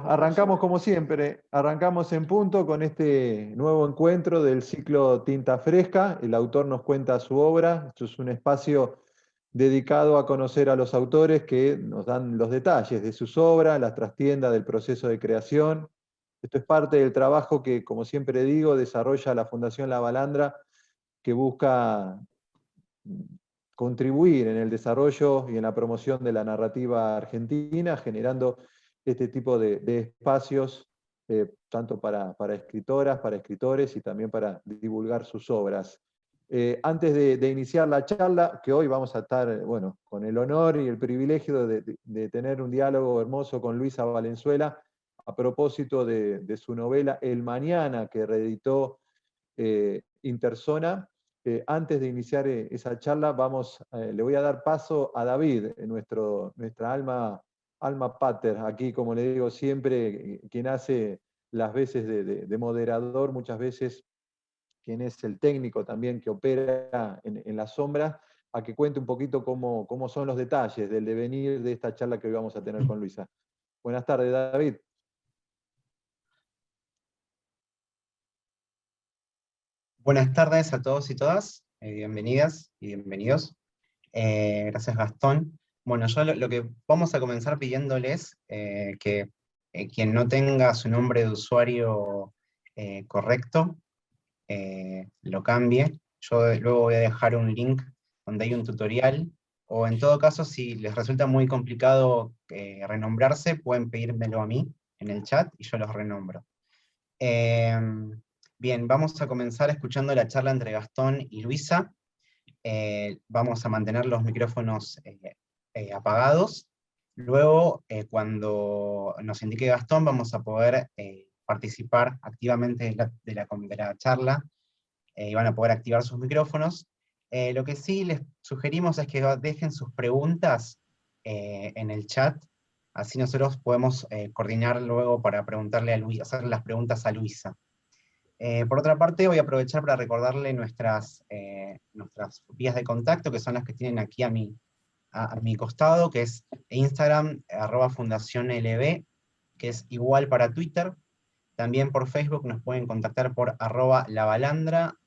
arrancamos como siempre, arrancamos en punto con este nuevo encuentro del ciclo Tinta Fresca. El autor nos cuenta su obra. Esto es un espacio dedicado a conocer a los autores que nos dan los detalles de sus obras, las trastiendas del proceso de creación. Esto es parte del trabajo que, como siempre digo, desarrolla la Fundación La Balandra, que busca contribuir en el desarrollo y en la promoción de la narrativa argentina, generando este tipo de espacios, tanto para escritoras, para escritores y también para divulgar sus obras. Antes de iniciar la charla, que hoy vamos a estar, bueno, con el honor y el privilegio de tener un diálogo hermoso con Luisa Valenzuela, a propósito de su novela El Mañana, que reeditó Interzona. Antes de iniciar esa charla, le voy a dar paso a David, nuestra alma pater, aquí, como le digo siempre, quien hace las veces de moderador, muchas veces quien es el técnico también que opera en las sombras, a que cuente un poquito cómo son los detalles del devenir de esta charla que hoy vamos a tener con Luisa. Buenas tardes, David. Buenas tardes a todos y todas, bienvenidas y bienvenidos. Gracias, Gastón. Bueno, yo lo que vamos a comenzar pidiéndoles que quien no tenga su nombre de usuario correcto, lo cambie. Yo luego voy a dejar un link donde hay un tutorial, o en todo caso, si les resulta muy complicado renombrarse, pueden pedírmelo a mí en el chat y yo los renombro. Bien, vamos a comenzar escuchando la charla entre Gastón y Luisa. Vamos a mantener los micrófonos apagados. Luego, cuando nos indique Gastón, vamos a poder participar activamente de la charla y van a poder activar sus micrófonos. Lo que sí les sugerimos es que dejen sus preguntas en el chat, así nosotros podemos coordinar luego para preguntarle a Luisa, hacer las preguntas a Luisa. Por otra parte, voy a aprovechar para recordarle nuestras vías de contacto, que son las que tienen aquí a mi costado, que es Instagram, @fundacionlb, que es igual para Twitter. También por Facebook nos pueden contactar por @lavalandra,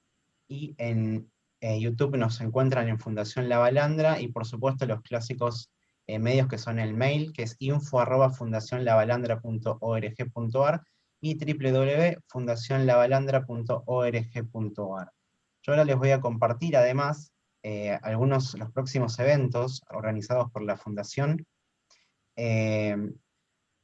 y en YouTube nos encuentran en Fundación La Balandra, y por supuesto los clásicos medios que son el mail, que es info@fundacionlavalandra.org.ar, y www.fundacionlavalandra.org.ar. Yo ahora les voy a compartir además los próximos eventos organizados por la Fundación. Bien,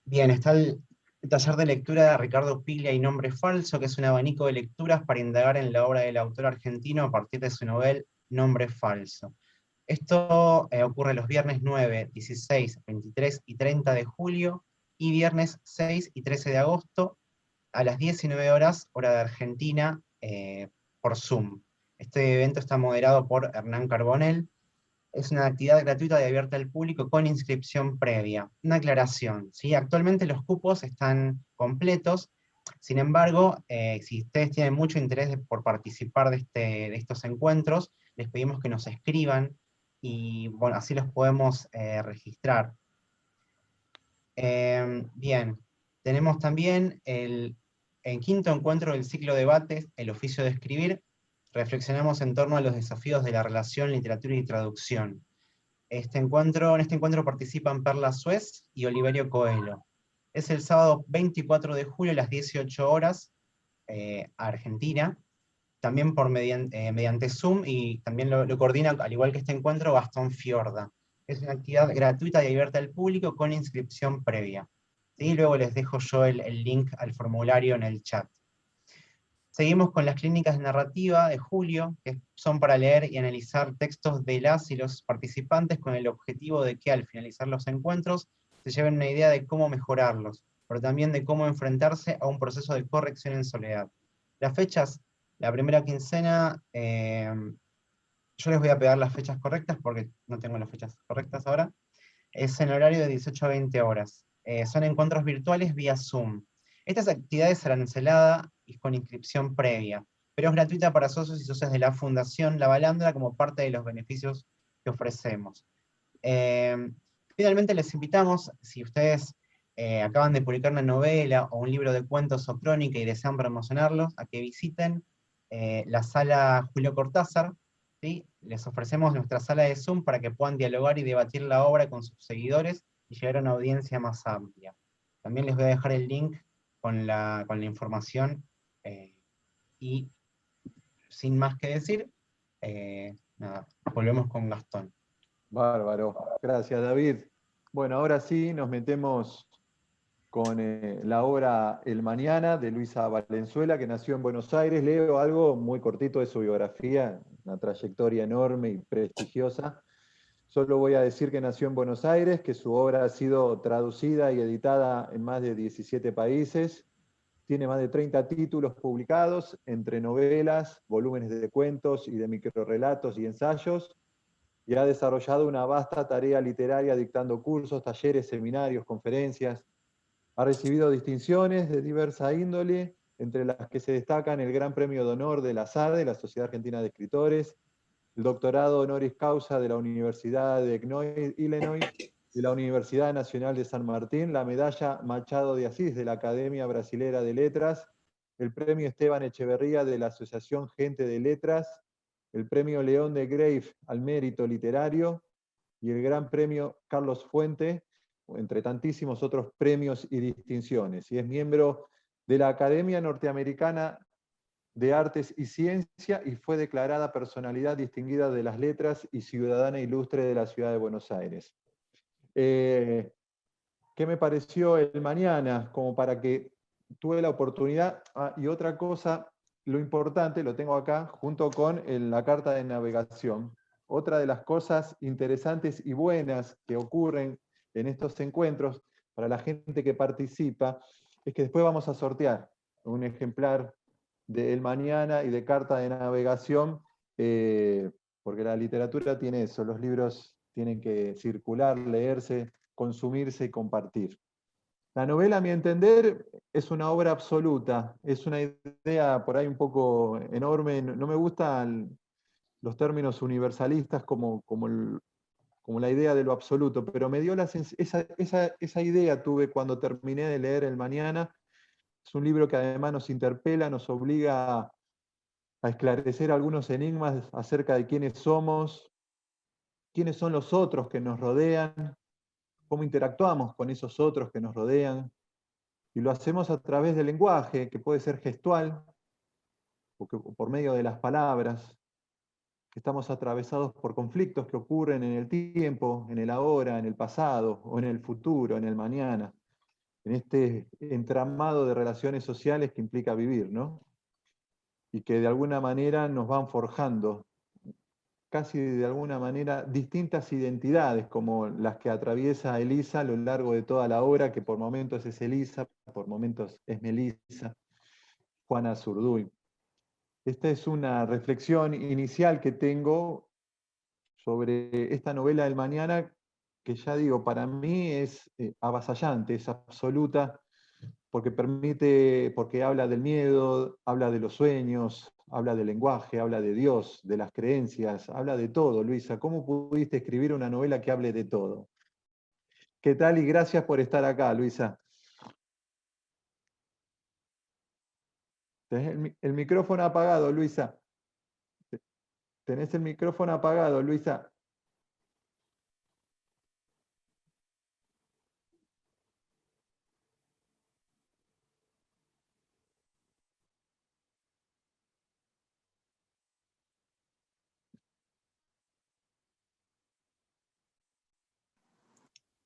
está el taller de lectura de Ricardo Piglia y Nombre Falso, que es un abanico de lecturas para indagar en la obra del autor argentino a partir de su novel Nombre Falso. Esto ocurre los viernes 9, 16, 23 y 30 de julio, y viernes 6 y 13 de agosto, a las 19 horas, hora de Argentina, por Zoom. Este evento está moderado por Hernán Carbonell. Es una actividad gratuita y abierta al público con inscripción previa. Una aclaración, ¿sí? Actualmente los cupos están completos. Sin embargo, si ustedes tienen mucho interés por participar de estos encuentros, les pedimos que nos escriban, y bueno, así los podemos registrar. Bien, tenemos también el quinto encuentro del ciclo de debates, El oficio de escribir. Reflexionamos en torno a los desafíos de la relación literatura y traducción. En este encuentro participan Perla Suez y Oliverio Coelho. Es el sábado 24 de julio a las 18 horas, Argentina, también mediante Zoom, y también lo coordina, al igual que este encuentro, Gastón Fiorda. Es una actividad gratuita y abierta al público con inscripción previa. ¿Sí? Luego les dejo yo el link al formulario en el chat. Seguimos con las clínicas de narrativa de julio, que son para leer y analizar textos de las y los participantes, con el objetivo de que al finalizar los encuentros se lleven una idea de cómo mejorarlos, pero también de cómo enfrentarse a un proceso de corrección en soledad. Las fechas, la primera quincena, yo les voy a pegar las fechas correctas porque no tengo las fechas correctas ahora, es en horario de 18 a 20 horas. Son encuentros virtuales vía Zoom. Estas actividades aranceladas y con inscripción previa, pero es gratuita para socios y socias de la Fundación La Balandra como parte de los beneficios que ofrecemos. Finalmente les invitamos, si ustedes acaban de publicar una novela o un libro de cuentos o crónica y desean promocionarlos, a que visiten la sala Julio Cortázar, ¿sí? Les ofrecemos nuestra sala de Zoom para que puedan dialogar y debatir la obra con sus seguidores y llegar a una audiencia más amplia. También les voy a dejar el link con la información, y sin más que decir, nada, volvemos con Gastón. Bárbaro. Gracias, David. Bueno, ahora sí nos metemos con la obra El Mañana de Luisa Valenzuela, que nació en Buenos Aires. Leo algo muy cortito de su biografía, una trayectoria enorme y prestigiosa. Solo voy a decir que nació en Buenos Aires, que su obra ha sido traducida y editada en más de 17 países. Tiene más de 30 títulos publicados, entre novelas, volúmenes de cuentos y de microrrelatos y ensayos, y ha desarrollado una vasta tarea literaria dictando cursos, talleres, seminarios, conferencias. Ha recibido distinciones de diversa índole, entre las que se destacan el Gran Premio de Honor de la SADE, la Sociedad Argentina de Escritores, el doctorado honoris causa de la Universidad de Illinois, de la Universidad Nacional de San Martín, la medalla Machado de Asís de la Academia Brasilera de Letras, el premio Esteban Echeverría de la Asociación Gente de Letras, el premio León de Greiff al mérito literario y el Gran Premio Carlos Fuente, entre tantísimos otros premios y distinciones. Y es miembro de la Academia Norteamericana de Artes y Ciencia y fue declarada Personalidad Distinguida de las Letras y Ciudadana Ilustre de la Ciudad de Buenos Aires. ¿Qué me pareció El Mañana? Como para que tuve la oportunidad. Y otra cosa, lo importante, lo tengo acá, junto con la carta de navegación. Otra de las cosas interesantes y buenas que ocurren en estos encuentros, para la gente que participa, es que después vamos a sortear un ejemplar de El Mañana y de carta de navegación, porque la literatura tiene eso, los libros tienen que circular, leerse, consumirse y compartir. La novela, a mi entender, es una obra absoluta, es una idea por ahí un poco enorme, no me gustan los términos universalistas como la idea de lo absoluto, pero me dio esa idea tuve cuando terminé de leer El Mañana. Es un libro que además nos interpela, nos obliga a esclarecer algunos enigmas acerca de quiénes somos, quiénes son los otros que nos rodean, cómo interactuamos con esos otros que nos rodean, y lo hacemos a través del lenguaje, que puede ser gestual, o por medio de las palabras, que estamos atravesados por conflictos que ocurren en el tiempo, en el ahora, en el pasado, o en el futuro, en el mañana, en este entramado de relaciones sociales que implica vivir, ¿no? Y que de alguna manera nos van forjando, casi de alguna manera, distintas identidades, como las que atraviesa Elisa a lo largo de toda la obra, que por momentos es Elisa, por momentos es Melisa, Juana Zurduy. Esta es una reflexión inicial que tengo sobre esta novela del Mañana, que ya digo, para mí es avasallante, es absoluta, porque habla del miedo, habla de los sueños, habla del lenguaje, habla de Dios, de las creencias, habla de todo. Luisa, ¿cómo pudiste escribir una novela que hable de todo? ¿Qué tal? Y gracias por estar acá, Luisa. Tenés el micrófono apagado, Luisa. Tenés el micrófono apagado, Luisa.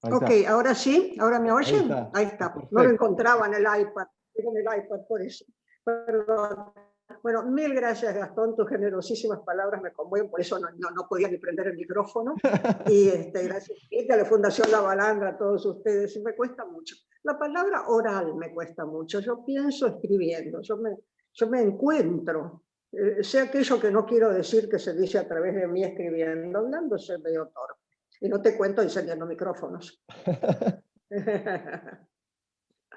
Ahí Ok, está. ahora sí, ¿ahora me Ahí oyen? está. Ahí está, no lo Perfecto. encontraba en el iPad, tengo en el iPad por eso. Perdón. Bueno, mil gracias Gastón, tus generosísimas palabras me conmueven, por eso no podía ni prender el micrófono. Y gracias a la Fundación La Balandra, a todos ustedes, y me cuesta mucho. La palabra oral me cuesta mucho, yo pienso escribiendo, yo me encuentro, sé aquello que no quiero decir que se dice a través de mí escribiendo, hablando soy medio torpe. Y no te cuento encendiendo micrófonos.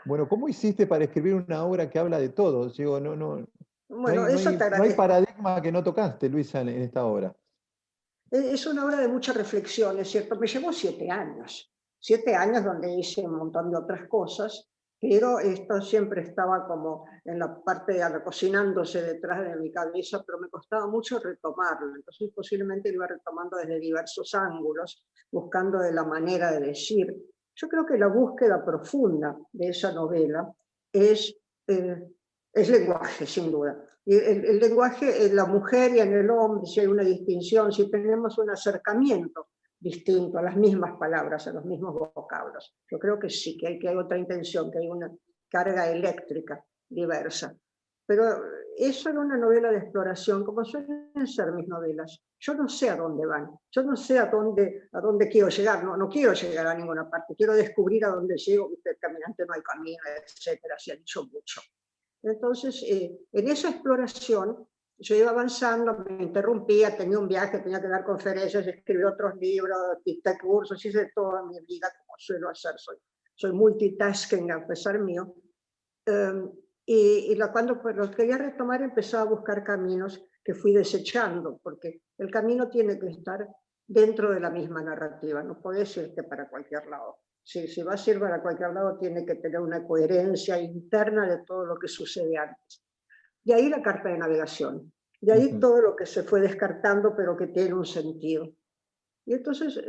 Bueno, ¿cómo hiciste para escribir una obra que habla de todo? Digo, no Bueno, eso te hay agradezco. paradigma que no tocaste, Luisa, en esta obra. Es una obra de mucha reflexión, es cierto. Me llevó 7 años. 7 años donde hice un montón de otras cosas, pero esto siempre estaba como en la parte de cocinándose detrás de mi cabeza, pero me costaba mucho retomarlo. Entonces posiblemente lo iba retomando desde diversos ángulos, buscando de la manera de decir. Yo creo que la búsqueda profunda de esa novela es lenguaje, sin duda. Y el lenguaje en la mujer y en el hombre, si hay una distinción, si tenemos un acercamiento distinto a las mismas palabras, a los mismos vocablos. Yo creo que sí, que hay otra intención, que hay una carga eléctrica diversa. Pero eso era una novela de exploración, como suelen ser mis novelas. Yo no sé a dónde van, yo no sé a dónde quiero llegar, no quiero llegar a ninguna parte, quiero descubrir a dónde llego, el caminante no hay camino, etcétera, se ha dicho mucho. Entonces, en esa exploración, yo iba avanzando, me interrumpía, tenía un viaje, tenía que dar conferencias, escribí otros libros, dicté cursos, hice toda mi vida como suelo hacer, soy multitasking a pesar mío. Cuando los quería retomar, empecé a buscar caminos que fui desechando, porque el camino tiene que estar dentro de la misma narrativa, no podés irte para cualquier lado. Si vas a ir para cualquier lado, tiene que tener una coherencia interna de todo lo que sucede antes. De ahí la carta de navegación, de ahí todo lo que se fue descartando, pero que tiene un sentido. Y entonces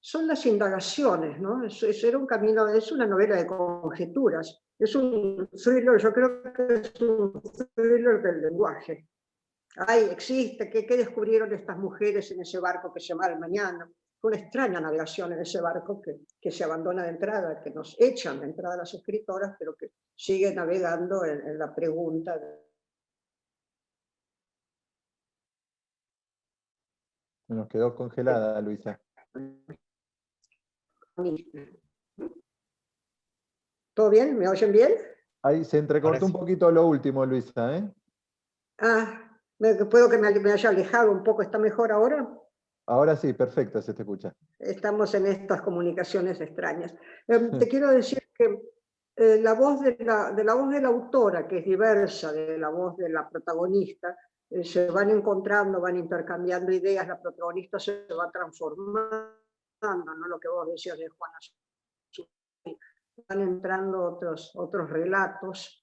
son las indagaciones, ¿no? Era un camino, es una novela de conjeturas, es un thriller, yo creo que es un thriller del lenguaje. Existe, ¿qué descubrieron estas mujeres en ese barco que se llama El Mañana? Fue una extraña navegación en ese barco que se abandona de entrada, que nos echan de entrada las escritoras, pero que sigue navegando en la pregunta. Nos quedó congelada, Luisa. ¿Todo bien? ¿Me oyen bien? Ahí se entrecortó un poquito lo último, Luisa, ¿eh? ¿Puedo que me haya alejado un poco? ¿Está mejor ahora? Ahora sí, perfecto, se te escucha. Estamos en estas comunicaciones extrañas. Te quiero decir que la voz de la autora, que es diversa de la voz de la protagonista, se van encontrando, van intercambiando ideas, la protagonista se va transformando, ¿no? Lo que vos decías de Juana Azul, van entrando otros relatos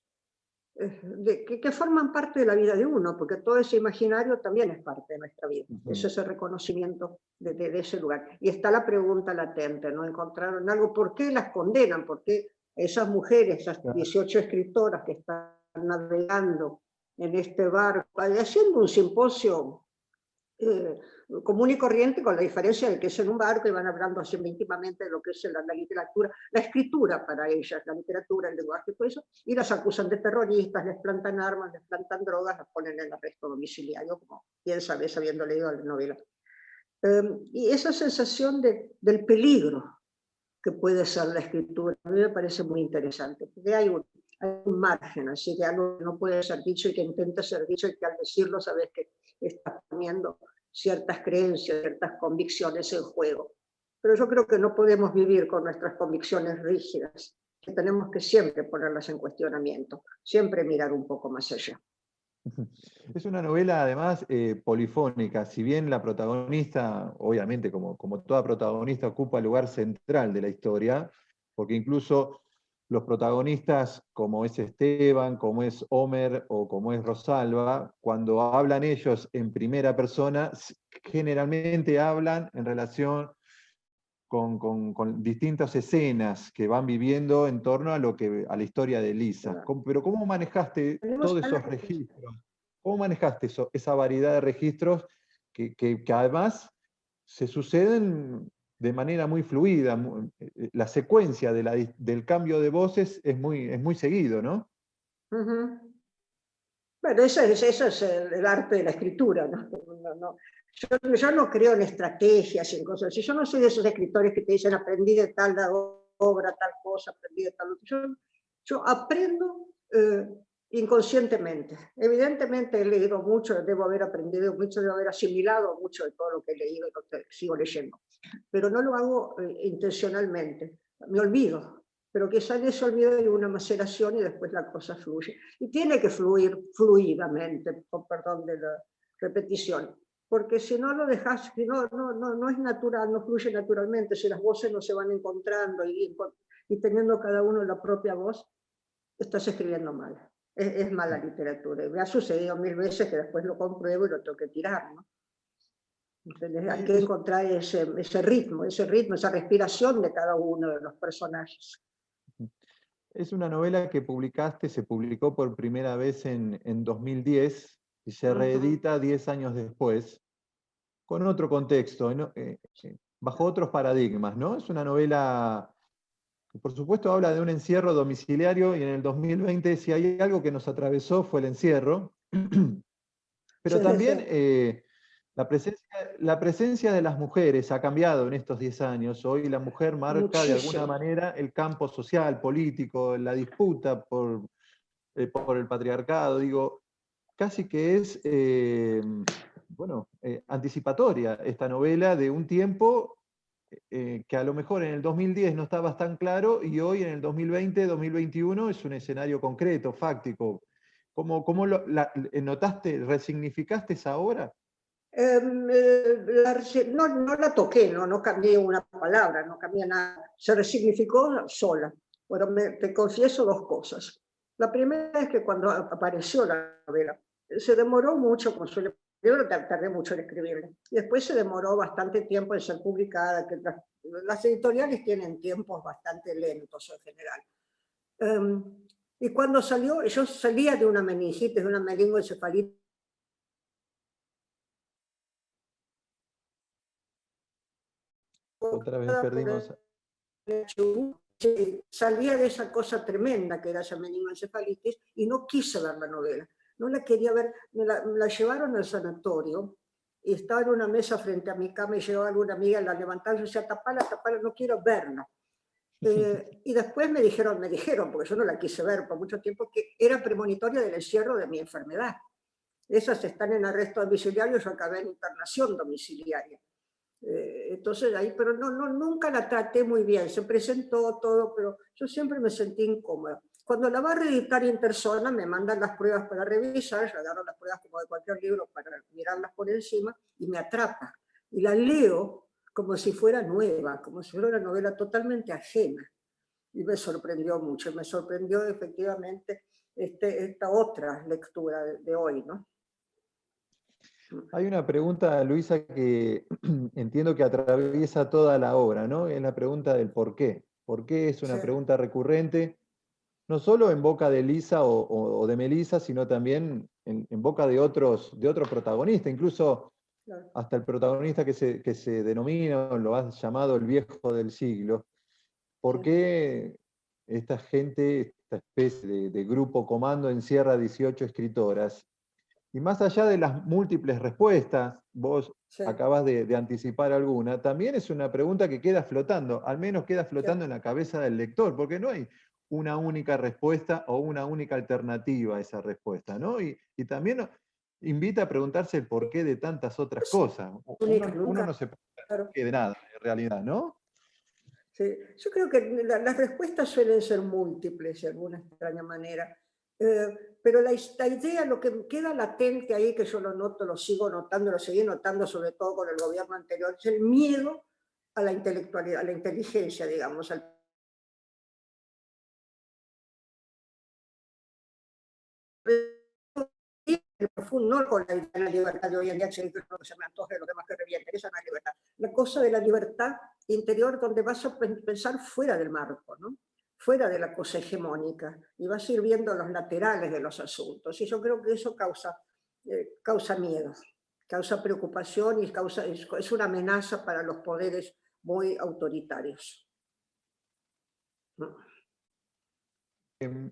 que forman parte de la vida de uno, porque todo ese imaginario también es parte de nuestra vida. Es ese reconocimiento de ese lugar. Y está la pregunta latente, ¿no? Encontraron algo, ¿por qué las condenan? ¿Por qué esas mujeres, esas 18 escritoras que están navegando en este barco, haciendo un simposio común y corriente, con la diferencia de que es en un barco y van hablando así íntimamente de lo que es la literatura, la escritura para ellas, la literatura, el lenguaje, todo eso, y las acusan de terroristas, les plantan armas, les plantan drogas, las ponen en arresto domiciliario, como bien sabes, habiendo leído la novela. Y esa sensación del peligro que puede ser la escritura, a mí me parece muy interesante, porque hay un margen, así que algo no puede ser dicho y que intenta ser dicho y que al decirlo sabes que estás poniendo ciertas creencias, ciertas convicciones en juego. Pero yo creo que no podemos vivir con nuestras convicciones rígidas, que tenemos que siempre ponerlas en cuestionamiento, siempre mirar un poco más allá. Es una novela además polifónica, si bien la protagonista, obviamente como toda protagonista, ocupa el lugar central de la historia, porque incluso los protagonistas como es Esteban, como es Homer o como es Rosalba, cuando hablan ellos en primera persona, generalmente hablan en relación con distintas escenas que van viviendo en torno a la historia de Lisa. Pero ¿cómo manejaste todos esos registros? ¿Cómo manejaste esa variedad de registros que además se suceden de manera muy fluida? La secuencia del cambio de voces es muy seguido, ¿no? Bueno, eso es el arte de la escritura, ¿no? Yo no creo en estrategias y en cosas así. Yo no soy de esos escritores que te dicen aprendí de tal obra, tal cosa, aprendí de tal otra. Yo aprendo inconscientemente. Evidentemente he leído mucho, debo haber aprendido mucho, debo haber asimilado mucho de todo lo que he leído y lo que sigo leyendo. Pero no lo hago intencionalmente. Me olvido. Pero quizá en ese olvido hay una maceración y después la cosa fluye. Y tiene que fluir fluidamente, con perdón de la repetición, porque si no lo dejas, si no es natural, no fluye naturalmente, si las voces no se van encontrando y teniendo cada uno la propia voz, estás escribiendo mal. Es mala literatura. Y me ha sucedido 1000 veces que después lo compruebo y lo tengo que tirar, ¿no? Entonces, hay que encontrar ese ritmo, esa respiración de cada uno de los personajes. Es una novela que se publicó por primera vez en 2010 y se reedita 10 años después, con otro contexto, ¿no? Bajo otros paradigmas, ¿no? Es una novela que por supuesto habla de un encierro domiciliario y en el 2020 si hay algo que nos atravesó fue el encierro, pero también la presencia de las mujeres ha cambiado en estos 10 años. Hoy la mujer marca de alguna manera el campo social, político, la disputa por el patriarcado. Digo, casi que es anticipatoria esta novela de un tiempo que a lo mejor en el 2010 no estaba tan claro y hoy en el 2020, 2021 es un escenario concreto, fáctico. ¿Cómo notaste, resignificaste esa obra? No la toqué, no cambié una palabra, no cambié nada. Se resignificó sola. Bueno, te confieso 2 cosas. La primera es que cuando apareció la novela, se demoró mucho, como suele. Yo tardé mucho en escribirla. Y después se demoró bastante tiempo en ser publicada, que las editoriales tienen tiempos bastante lentos en general. Y cuando salió, yo salía de una meningitis, de una meningoencefalitis. Otra vez perdimos. Salía de esa cosa tremenda que era esa meningoencefalitis y no quise ver la novela. No la quería ver, me la llevaron al sanatorio y estaba en una mesa frente a mi cama y llegaba alguna amiga, la levantaba y decía, tapala, no quiero verla. Y después me dijeron, porque yo no la quise ver por mucho tiempo, que era premonitoria del encierro de mi enfermedad. Esas están en arresto domiciliario, yo acabé en internación domiciliaria. Entonces ahí, pero nunca la traté muy bien, se presentó todo, pero yo siempre me sentí incómoda. Cuando la va a reeditar Interzona, me mandan las pruebas para revisar, yo agarro las pruebas como de cualquier libro para mirarlas por encima, y me atrapa. Y la leo como si fuera nueva, como si fuera una novela totalmente ajena. Y me sorprendió mucho, me sorprendió efectivamente esta otra lectura de hoy, ¿no? Hay una pregunta, Luisa, que entiendo que atraviesa toda la obra, ¿no? Es la pregunta del por qué. ¿Por qué es una pregunta recurrente, no solo en boca de Lisa o de Melissa, sino también en boca de otros protagonistas, incluso hasta el protagonista que se denomina, o lo has llamado el viejo del siglo? ¿Por qué esta gente, esta especie de grupo comando encierra 18 escritoras? Y más allá de las múltiples respuestas, vos acabas de anticipar alguna, también es una pregunta que queda flotando, al menos queda flotando en la cabeza del lector, porque no hay una única respuesta o una única alternativa a esa respuesta, ¿no? Y también invita a preguntarse el porqué de tantas otras cosas. Uno no se pregunta el porqué de nada, en realidad, ¿no? Sí. Yo creo que las respuestas suelen ser múltiples de alguna extraña manera. Pero la idea, lo que queda latente ahí, que yo lo noto, lo sigo notando, lo seguí notando sobre todo con el gobierno anterior, es el miedo a la intelectualidad, a la inteligencia, digamos, al profundo, no con la libertad de hoy en día, que se me antoje lo demás que reviente, esa no es libertad. La cosa de la libertad interior, donde vas a pensar fuera del marco, ¿no? Fuera de la cosa hegemónica, y vas a ir viendo los laterales de los asuntos. Y yo creo que eso causa miedo, causa preocupación y es una amenaza para los poderes muy autoritarios.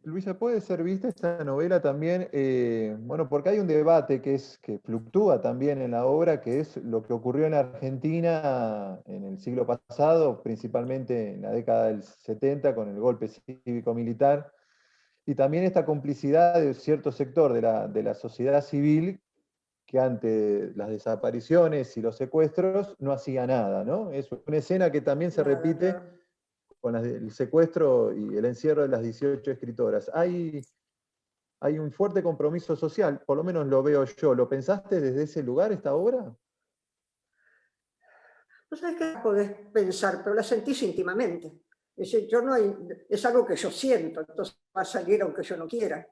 Luisa, ¿puede ser vista esta novela también? Bueno, porque hay un debate que fluctúa también en la obra, que es lo que ocurrió en Argentina en el siglo pasado, principalmente en la década del 70, con el golpe cívico-militar, y también esta complicidad de cierto sector de la sociedad civil que ante las desapariciones y los secuestros no hacía nada, ¿no? Es una escena que también se repite con el secuestro y el encierro de las 18 escritoras. Hay un fuerte compromiso social, por lo menos lo veo yo. ¿Lo pensaste desde ese lugar, esta obra? No sabes qué podés pensar, pero la sentís íntimamente. Es decir, yo no hay, es algo que yo siento, entonces va a salir aunque yo no quiera.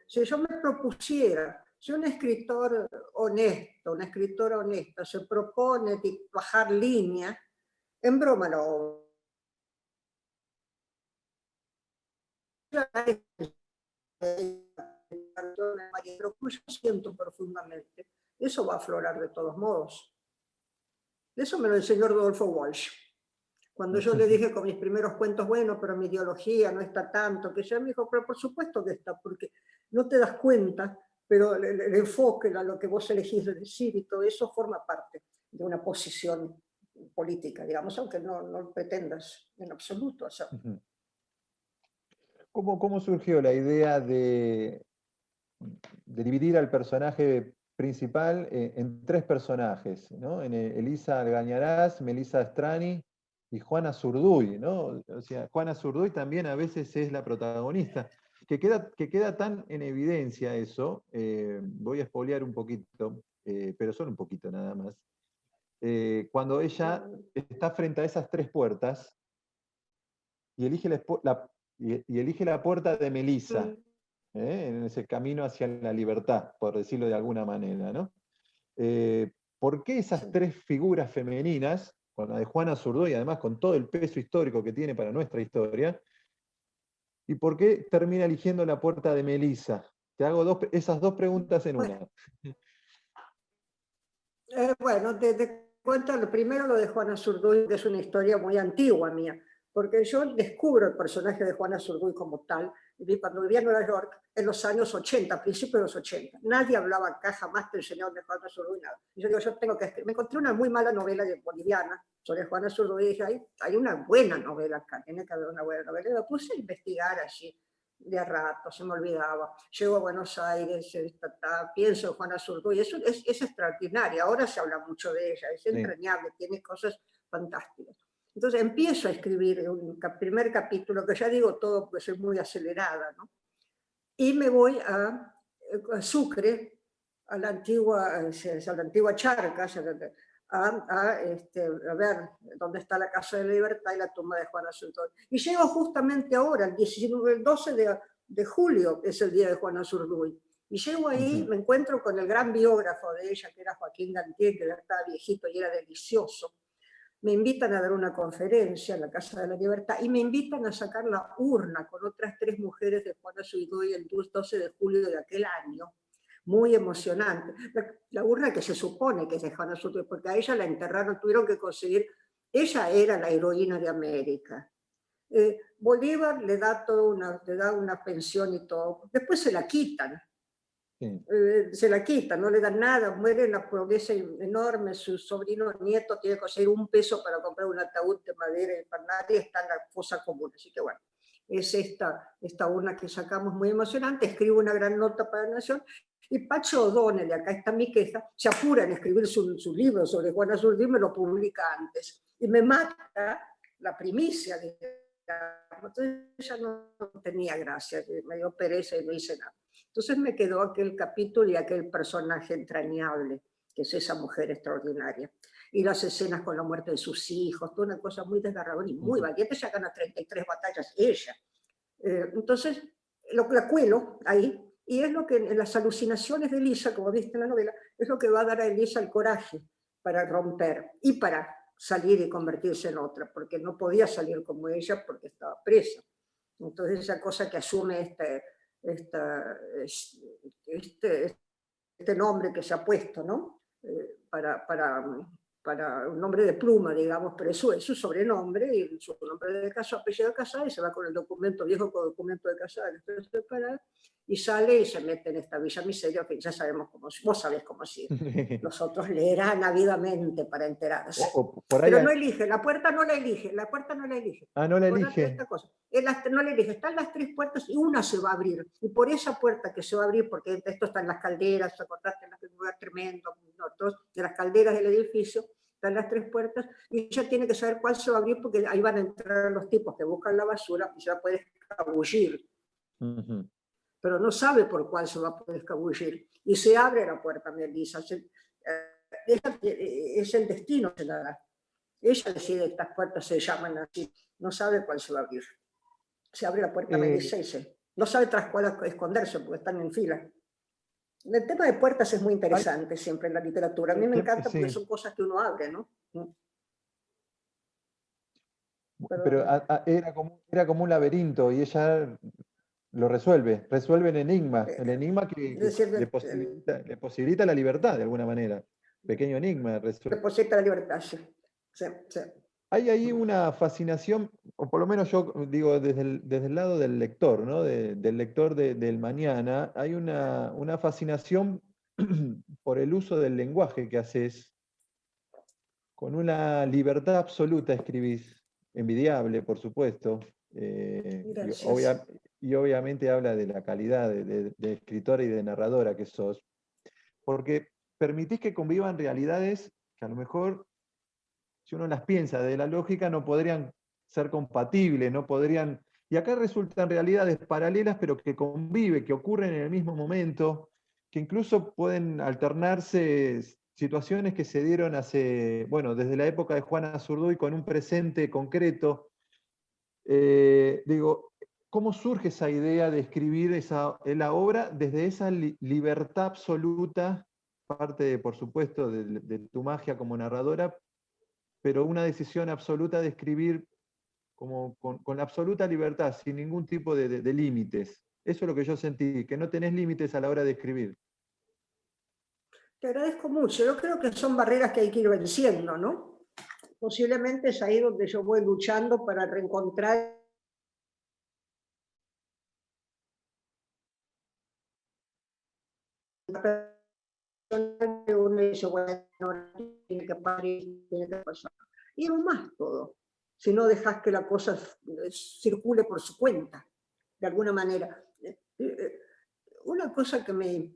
Si yo me propusiera, si un escritor honesto, una escritora honesta se propone bajar línea, en broma lo pero como yo siento profundamente, eso va a aflorar de todos modos. Eso me lo enseñó Rodolfo Walsh. Cuando yo le dije con mis primeros cuentos, bueno, pero mi ideología no está tanto, que ya me dijo, pero por supuesto que está, porque no te das cuenta, pero el enfoque, lo que vos elegís de decir y todo eso forma parte de una posición política, digamos, aunque no pretendas en absoluto hacerlo. ¿Cómo surgió la idea de dividir al personaje principal en tres personajes, ¿no? En Elisa Algañarás, Melissa Astrani y Juana Zurduy, ¿no? O sea, Juana Zurduy también a veces es la protagonista, que queda tan en evidencia eso, voy a espolear un poquito, pero solo un poquito nada más, cuando ella está frente a esas tres puertas y elige y elige la puerta de Melissa, en ese camino hacia la libertad, por decirlo de alguna manera, ¿no? ¿Por qué esas tres figuras femeninas, con la de Juana Zurduy, además con todo el peso histórico que tiene para nuestra historia, y por qué termina eligiendo la puerta de Melissa? Te hago esas dos preguntas en una. Bueno, te cuento lo primero, lo de Juana Zurduy, que es una historia muy antigua mía, porque yo descubro el personaje de Juana Zurduy como tal cuando vivía en Nueva York en los años 80, principios de los 80. Nadie hablaba acá, jamás te enseñaron de Juana Zurduy, nada. Y yo digo, yo tengo que escribir. Me encontré una muy mala novela boliviana sobre Juana Zurduy y dije, hay una buena novela acá, tiene que haber una buena novela. Y me puse a investigar allí de a rato, se me olvidaba. Llego a Buenos Aires, pienso en Juana Zurduy, es extraordinaria, ahora se habla mucho de ella, es entrañable, tiene cosas fantásticas. Entonces empiezo a escribir un primer capítulo, que ya digo todo porque soy muy acelerada, ¿no? Y me voy a Sucre, a la antigua Charcas, a ver dónde está la Casa de la Libertad y la tumba de Juana Zurduy. Y llego justamente ahora, el 12 de julio es el día de Juana Zurduy. Y llego ahí, me encuentro con el gran biógrafo de ella, que era Joaquín Gantier, que ya estaba viejito y era delicioso. Me invitan a dar una conferencia en la Casa de la Libertad y me invitan a sacar la urna con otras tres mujeres de Juana Zurduy el 12 de julio de aquel año. Muy emocionante. La urna que se supone que es de Juana Zurduy, porque a ella la enterraron, tuvieron que conseguir, ella era la heroína de América. Bolívar le da una pensión y todo, después se la quitan. Se la quitan, no le dan nada, muere en la pobreza enorme, su sobrino nieto tiene que conseguir $1 para comprar un ataúd de madera y para nadie está en la fosa común. Así que bueno, es esta urna que sacamos muy emocionante, escribo una gran nota para la Nación, y Pacho O'Donnell, acá está mi queja, se apura en escribir su libro sobre Juana Zurduy y me lo publica antes, y me mata la primicia, entonces ya no tenía gracia, me dio pereza y no hice nada. Entonces me quedó aquel capítulo y aquel personaje entrañable, que es esa mujer extraordinaria. Y las escenas con la muerte de sus hijos, toda una cosa muy desgarradora y muy valiente, ya gana 33 batallas ella. Entonces, la cuelo ahí, y es lo que en las alucinaciones de Elisa, como viste en la novela, es lo que va a dar a Elisa el coraje para romper y para salir y convertirse en otra, porque no podía salir como ella porque estaba presa. Entonces esa cosa que asume este nombre que se ha puesto, ¿no? Para un nombre de pluma, digamos, pero eso es su sobrenombre y su nombre de casa, apellido de casada, y se va con el documento viejo con el documento de casada, y sale y se mete en esta Villa Miseria, que ya sabemos cómo, vos sabés cómo sigue. Los otros leerán ávidamente para enterarse. Pero no elige, la puerta no la elige, la puerta no la elige. Ah, no la elige. Esta cosa. No la elige, están las tres puertas y una se va a abrir. Y por esa puerta que se va a abrir, porque esto está en las calderas, encontraste en un lugar tremendo, de las calderas del edificio, están las tres puertas, y ella tiene que saber cuál se va a abrir, porque ahí van a entrar los tipos que buscan la basura y se va a poder escabullir. Pero no sabe por cuál se va a poder escabullir. Y se abre la puerta, Melissa. Es el destino que se la da. Ella decide, estas puertas se llaman así, no sabe cuál se va a abrir. Se abre la puerta Melissa y no sabe tras cuál esconderse porque están en fila. El tema de puertas es muy interesante siempre en la literatura. A mí me encanta porque son cosas que uno abre, ¿no? Pero era como un laberinto y ella lo resuelve el enigma que le posibilita la libertad de alguna manera. Pequeño enigma. Le posibilita la libertad, sí. Sí. Hay ahí una fascinación, o por lo menos yo digo desde el lado del lector, ¿no? Del lector del mañana, hay una fascinación por el uso del lenguaje que haces, con una libertad absoluta escribís, envidiable, por supuesto, y obviamente habla de la calidad de escritora y de narradora que sos, porque permitís que convivan realidades que a lo mejor, si uno las piensa de la lógica, no podrían ser compatibles, no podrían... Y acá resultan realidades paralelas, pero que conviven, que ocurren en el mismo momento, que incluso pueden alternarse situaciones que se dieron desde la época de Juana Zurduy con un presente concreto. ¿Cómo surge esa idea de escribir la obra desde esa libertad absoluta, parte, por supuesto, de tu magia como narradora, pero una decisión absoluta de escribir con la absoluta libertad, sin ningún tipo de límites? Eso es lo que yo sentí, que no tenés límites a la hora de escribir. Te agradezco mucho. Yo creo que son barreras que hay que ir venciendo, ¿no? Posiblemente es ahí donde yo voy luchando para reencontrar uno dice, bueno, tiene que parir, tiene que pasar. Y no más todo, si no dejas que la cosa circule por su cuenta, de alguna manera. Una cosa que me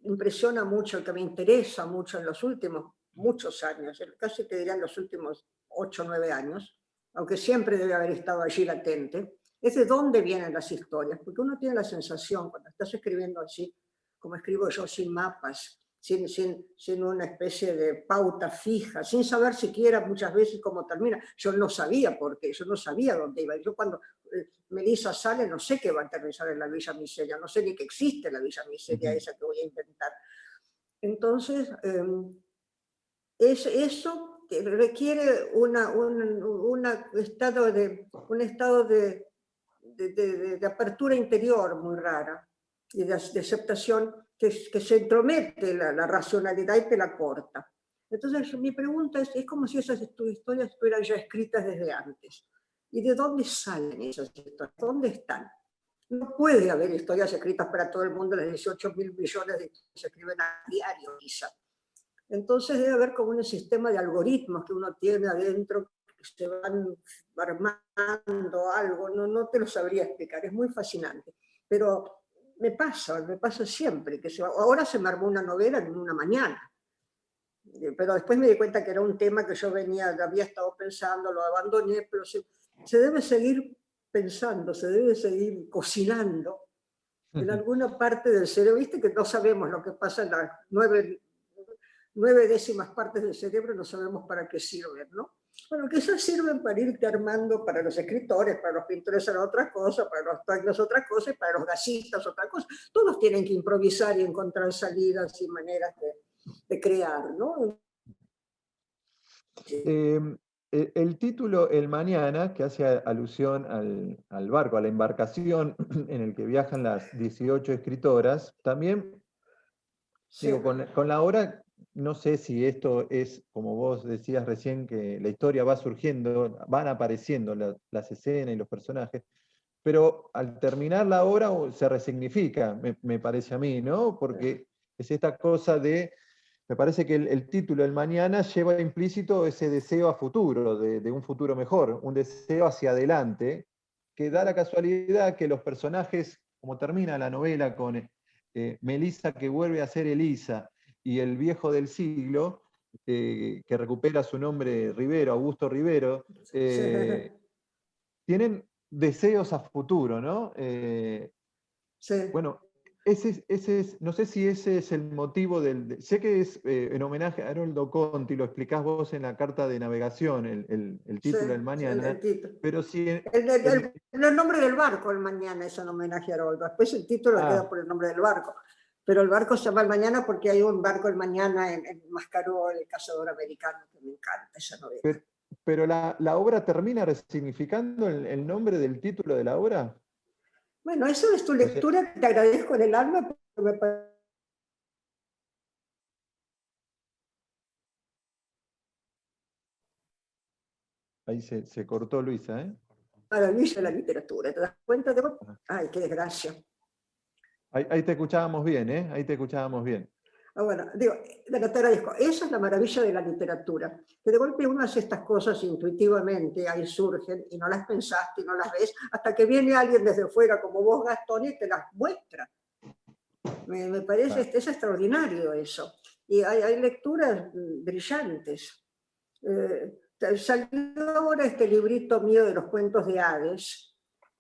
impresiona mucho, que me interesa mucho en los últimos muchos años, casi te diría en los últimos 8 o 9 años, aunque siempre debe haber estado allí latente, es de dónde vienen las historias, porque uno tiene la sensación, cuando estás escribiendo así, como escribo yo, sin mapas, sin una especie de pauta fija, sin saber siquiera muchas veces cómo termina. Yo no sabía por qué, yo no sabía dónde iba. Yo cuando Melissa sale, no sé qué va a aterrizar en la Villa Miseria, no sé ni que existe la Villa Miseria esa que voy a intentar. Entonces, eso requiere un estado de apertura interior muy rara y de aceptación que se entromete la racionalidad y te la corta. Entonces mi pregunta es como si esas historias estuvieran ya escritas desde antes. ¿Y de dónde salen esas historias? ¿Dónde están? No puede haber historias escritas para todo el mundo, las 18.000 millones de que se escriben a diario, quizá. Entonces debe haber como un sistema de algoritmos que uno tiene adentro, que se van armando algo, no te lo sabría explicar, es muy fascinante. Pero me pasa siempre, ahora se me armó una novela en una mañana, pero después me di cuenta que era un tema que yo había estado pensando, lo abandoné, pero se debe seguir pensando, se debe seguir cocinando en alguna parte del cerebro. Viste que no sabemos lo que pasa en las 9 décimas partes del cerebro, no sabemos para qué sirven, ¿no? Bueno, que esas sirven para irte armando, para los escritores, para los pintores eran otra cosa, para los técnicos otra cosa, y para los gasistas otra cosa. Todos tienen que improvisar y encontrar salidas y maneras de crear, ¿no? El título El Mañana, que hace alusión al barco, a la embarcación en el que viajan las 18 escritoras, también, sí. Digo, con la obra, no sé si esto es, como vos decías recién, que la historia va surgiendo, van apareciendo las escenas y los personajes, pero al terminar la obra se resignifica, me parece a mí, ¿no? Porque es esta cosa me parece que el título, El Mañana, lleva implícito ese deseo a futuro, de un futuro mejor, un deseo hacia adelante, que da la casualidad que los personajes, como termina la novela con Melissa que vuelve a ser Elisa, y el viejo del siglo, que recupera su nombre Rivero, Augusto Rivero, tienen deseos a futuro, ¿no? Sí. Bueno, no sé si ese es el motivo sé que es en homenaje a Haroldo Conti, lo explicás vos en la carta de navegación, el Sí, título del mañana, el título. pero si El nombre del barco, el mañana, es un homenaje a Haroldo. Después el título queda por el nombre del barco. Pero el barco se llama El Mañana porque hay un barco El Mañana en Mascaró, El Cazador Americano, que me encanta esa novela. Pero la obra termina resignificando el nombre del título de la obra. Bueno, eso es tu lectura, te agradezco en el alma, porque me parece. Ahí se cortó Luisa, ¿eh? Maravilla de la literatura, ¿te das cuenta? Ay, qué desgracia. Ahí te escuchábamos bien, ¿eh? Ahí te escuchábamos bien. Bueno, digo, te agradezco. Esa es la maravilla de la literatura, que de golpe uno hace estas cosas intuitivamente, ahí surgen, y no las pensaste y no las ves, hasta que viene alguien desde fuera como vos, Gastón, y te las muestra. Me parece, es extraordinario eso. Y hay lecturas brillantes. Salió ahora este librito mío de los cuentos de Hades.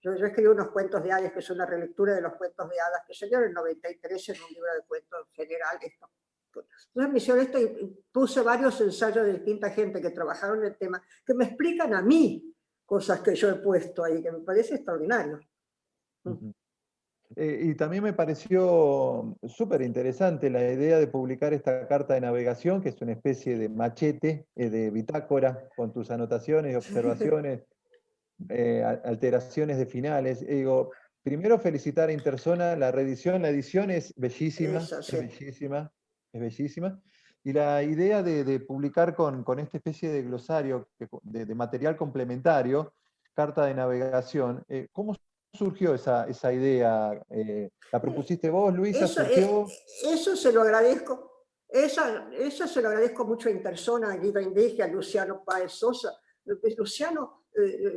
Yo escribí unos cuentos de Hades, que es una relectura de los cuentos de hadas, que salió en el 93 en un libro de cuentos general. Entonces me hicieron esto y puse varios ensayos de distinta gente que trabajaron en el tema, que me explican a mí cosas que yo he puesto ahí, que me parece extraordinario. Y también me pareció súper interesante la idea de publicar esta carta de navegación, que es una especie de machete, de bitácora, con tus anotaciones y observaciones, alteraciones de finales. Digo, primero felicitar a Interzona la reedición. La edición es bellísima, Eso, sí. es bellísima, es bellísima. Y la idea de publicar con esta especie de glosario, de material complementario, carta de navegación, ¿cómo surgió esa idea? ¿La propusiste vos, Luisa? ¿Surgió? Eso se lo agradezco. Eso se lo agradezco mucho a Interzona, a Guido Indige, a Luciano Páez Sosa. Luciano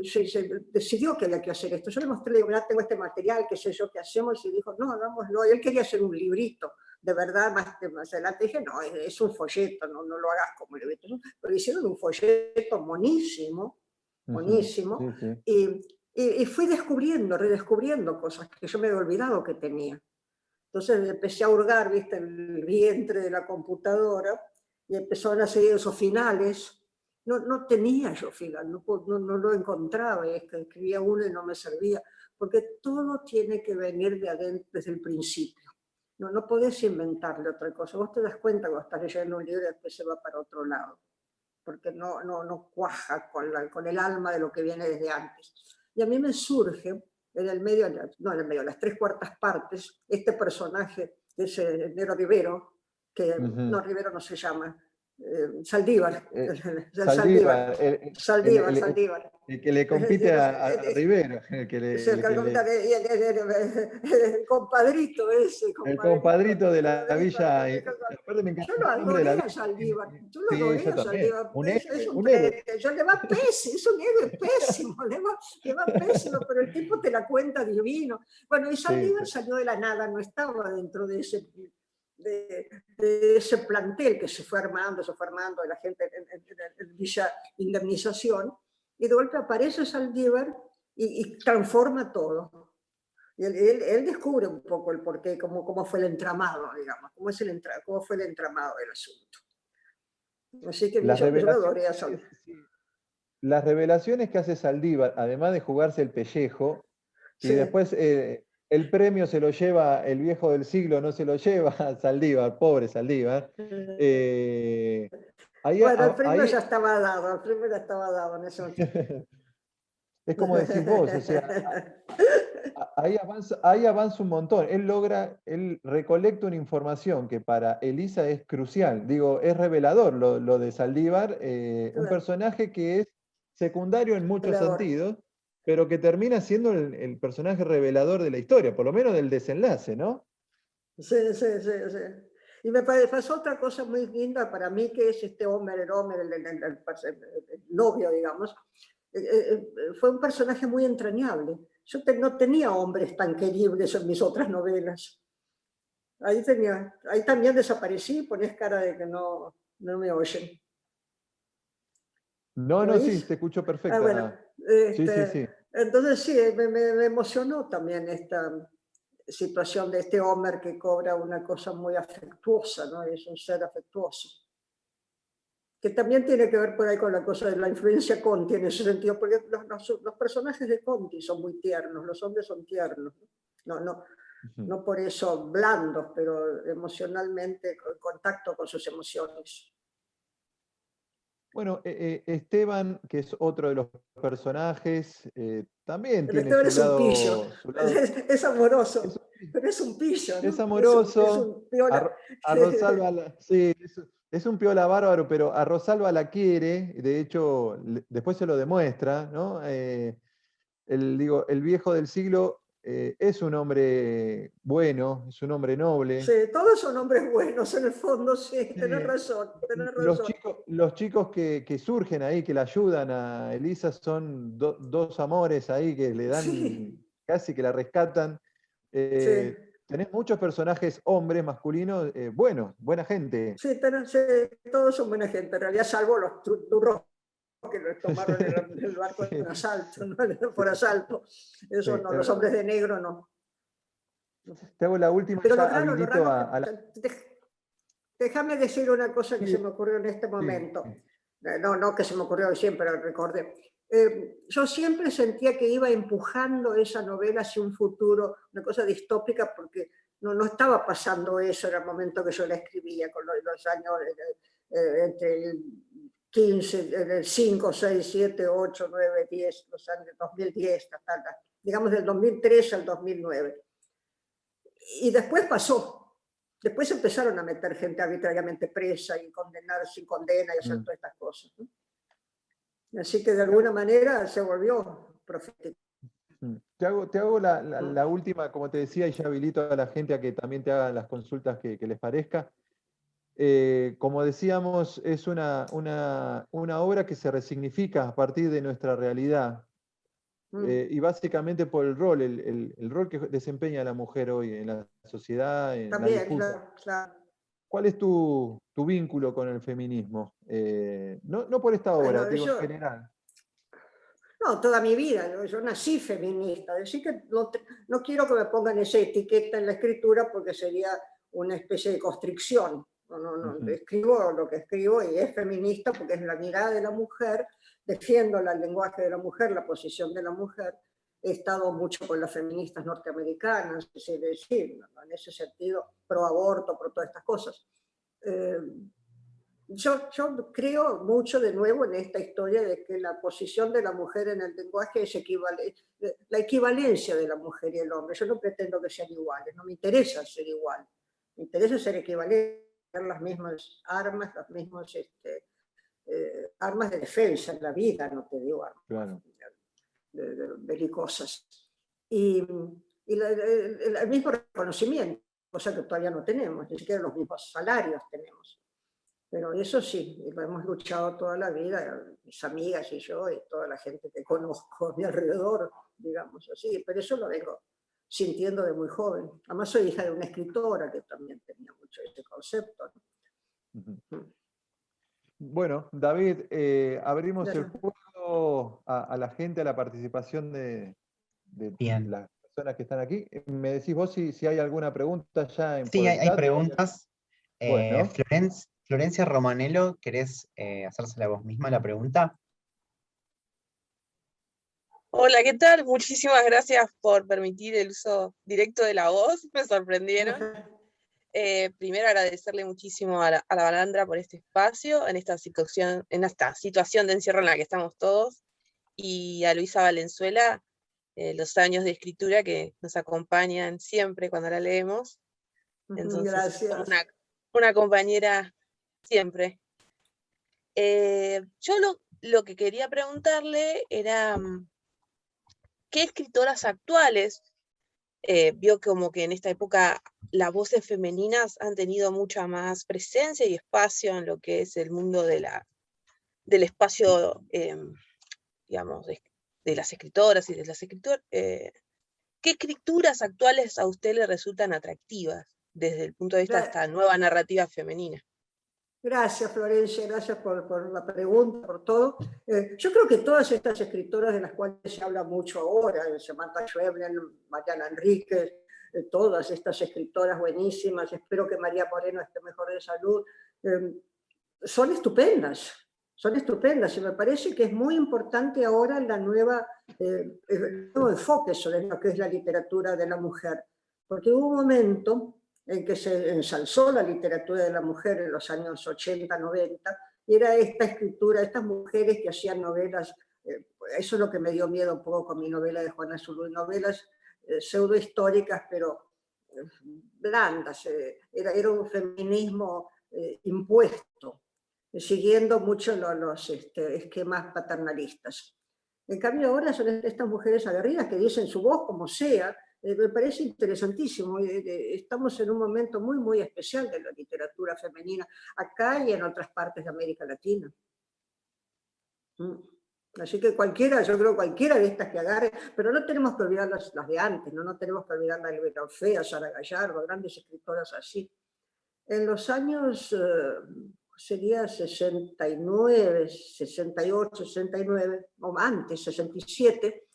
se decidió que había que hacer esto. Yo le mostré, le digo, mira, tengo este material, qué sé yo, qué hacemos, y dijo, no, hagámoslo. Y él quería hacer un librito, de verdad, más adelante dije, no, es un folleto, no lo hagas como librito. Pero hicieron un folleto monísimo, monísimo, Sí, sí. y fui redescubriendo cosas que yo me había olvidado que tenía. Entonces empecé a hurgar, viste, el vientre de la computadora, y empezaron a seguir esos finales. No tenía yo final, no lo encontraba, es que escribía uno y no me servía, porque todo tiene que venir de adentro, desde el principio. No podés inventarle otra cosa. Vos te das cuenta cuando estás leyendo un libro y después se va para otro lado, porque no cuaja con el alma de lo que viene desde antes. Y a mí me surge en el medio, las 3/4 partes, este personaje, ese Nero Rivero, que no, Rivero no se llama, Saldívar. Saldívar, Saldívar. el que le compite a Rivero. El compadrito ese. El compadrito de la villa. Aparte me encanta el nombre de la villa. Saldívar. Yo lo adoré a Saldívar. Es un yo le va pésimo, es un héroe pésimo, le va pésimo, pero el tipo te la cuenta divino. Bueno, y Saldívar salió de la nada, no estaba dentro de ese plantel que se fue armando de la gente en Villa Indemnización, y de golpe aparece Saldívar y transforma todo. Y él descubre un poco el porqué, cómo fue el entramado, digamos, cómo fue el entramado del asunto. Así que yo lo adoré a Saldívar. Las revelaciones que hace Saldívar, además de jugarse el pellejo, y después el premio se lo lleva el viejo del siglo, no se lo lleva a Saldívar, pobre Saldívar. Bueno, el premio ya estaba dado, en ese momento. Es como decís vos, o sea, ahí avanza un montón. Él recolecta una información que para Elisa es crucial. Digo, es revelador lo de Saldívar, un personaje que es secundario en muchos sentidos, pero que termina siendo el personaje revelador de la historia, por lo menos del desenlace, ¿no? Sí. Y me pasó otra cosa muy linda para mí, que es este Homer, el novio, digamos. Fue un personaje muy entrañable. Yo no tenía hombres tan queribles en mis otras novelas. Ahí también desaparecí, ponés cara de que no me oyen. No, sí, te escucho perfecto. Bueno, sí. entonces sí, me emocionó también situación de este Homer que cobra una cosa muy afectuosa, ¿no? Es un ser afectuoso. Que también tiene que ver por ahí con la cosa de la influencia Conti en ese sentido, porque los personajes de Conti son muy tiernos, los hombres son tiernos, no por eso blandos, pero emocionalmente en contacto con sus emociones. Bueno, Esteban, que es otro de los personajes, también Pero tiene Esteban es un pillo, es amoroso, pero es un pillo, ¿no? Es amoroso. Es un piola. A Rosalba, sí, es un piola bárbaro, pero a Rosalba la quiere, de hecho, después se lo demuestra, ¿no? El viejo del siglo es un hombre bueno, es un hombre noble. Sí, todos son hombres buenos en el fondo, sí, tenés razón, tenés razón. Los chicos que surgen ahí, que la ayudan a Elisa, son dos amores ahí que le dan, Sí. casi que la rescatan. Sí. Tenés muchos personajes hombres, masculinos, buenos, buena gente. Sí, todos son buena gente, en realidad, salvo los turros que lo tomaron el barco Sí. en asalto, ¿no? Por asalto. Eso Sí, no, los hombres de negro no. Te hago la última, Pero ya lo habilito raro a la... déjame decir una cosa que Sí, se me ocurrió en este sí, momento. sí. No que se me ocurrió siempre, lo recordé. Yo siempre sentía que iba empujando esa novela hacia un futuro, una cosa distópica, porque no estaba pasando eso en el momento que yo la escribía, con los años entre el 15, el 5, 6, 7, 8, 9, 10, los años 2010, digamos del 2003 al 2009. Y después pasó. Después empezaron a meter gente arbitrariamente presa y condenar sin condena y hacer todas estas cosas, ¿no? Así que de alguna manera se volvió profético. Te hago la última, como te decía, y ya habilito a la gente a que también te hagan las consultas que les parezca. Como decíamos, es una obra que se resignifica a partir de nuestra realidad. Y básicamente por el rol, el rol que desempeña la mujer hoy en la sociedad, en la También, disputa. claro. ¿Cuál es tu vínculo con el feminismo? No por esta obra, Bueno, digo en general. no, toda mi vida, yo nací feminista, es decir que no quiero que me pongan esa etiqueta en la escritura porque sería una especie de constricción. No, escribo lo que escribo y es feminista porque es la mirada de la mujer, defiendo el lenguaje de la mujer, la posición de la mujer. He estado mucho con las feministas norteamericanas, es decir, en ese sentido, pro aborto, pro todas estas cosas. Yo creo mucho de nuevo en esta historia de que la posición de la mujer en el lenguaje es la equivalencia de la mujer y el hombre. Yo no pretendo que sean iguales, no me interesa ser igual, me interesa ser equivalente, tener las mismas armas, las mismas armas de defensa en la vida, no te digo armas Claro. belicosas. Y el mismo reconocimiento, cosa que todavía no tenemos, ni siquiera los mismos salarios tenemos. Pero eso sí, lo hemos luchado toda la vida, mis amigas y yo, y toda la gente que conozco a mi alrededor, digamos así. Pero eso lo vengo sintiendo de muy joven. Además soy hija de una escritora que también tenía mucho ese concepto, ¿no? Bueno, David, abrimos el juego a la gente, a la participación de las personas que están aquí. Me decís vos si hay alguna pregunta ya Sí, por el hay chat. preguntas. Bueno. Florencia Romanello, ¿querés hacérsela vos misma la pregunta? Hola, ¿qué tal? Muchísimas gracias por permitir el uso directo de la voz, me sorprendieron. Primero agradecerle muchísimo a la Balandra por este espacio, en esta situación de encierro en la que estamos todos, y a Luisa Valenzuela, los años de escritura que nos acompañan siempre cuando la leemos. Entonces, gracias. Una compañera siempre. Yo lo que quería preguntarle era, ¿qué escritoras actuales vio como que en esta época las voces femeninas han tenido mucha más presencia y espacio en lo que es el mundo del espacio, digamos, de las escritoras y de las escritoras? ¿Qué escrituras actuales a usted le resultan atractivas desde el punto de vista de esta nueva narrativa femenina? Gracias, Florencia, gracias por la pregunta, por todo. Yo creo que todas estas escritoras de las cuales se habla mucho ahora, Samantha Schweblin, Mariana Enríquez, todas estas escritoras buenísimas, espero que María Moreno esté mejor de salud, son estupendas. Son estupendas y me parece que es muy importante ahora el nuevo enfoque sobre lo que es la literatura de la mujer, porque hubo un momento en que se ensalzó la literatura de la mujer en los años 80, 90, y era esta escritura, estas mujeres que hacían novelas, eso es lo que me dio miedo un poco con mi novela de Juana Zurduy, novelas pseudohistóricas, pero blandas, era un feminismo impuesto, siguiendo mucho los esquemas paternalistas. En cambio ahora son estas mujeres aguerridas que dicen su voz como sea. Me parece interesantísimo. Estamos en un momento muy, muy especial de la literatura femenina, acá y en otras partes de América Latina. Así que yo creo cualquiera de estas que agarre, pero no tenemos que olvidar las de antes, no tenemos que olvidar la Elvira Orfea, Sara Gallardo, grandes escritoras así. En los años, sería 69, 68, 69, o antes, 67,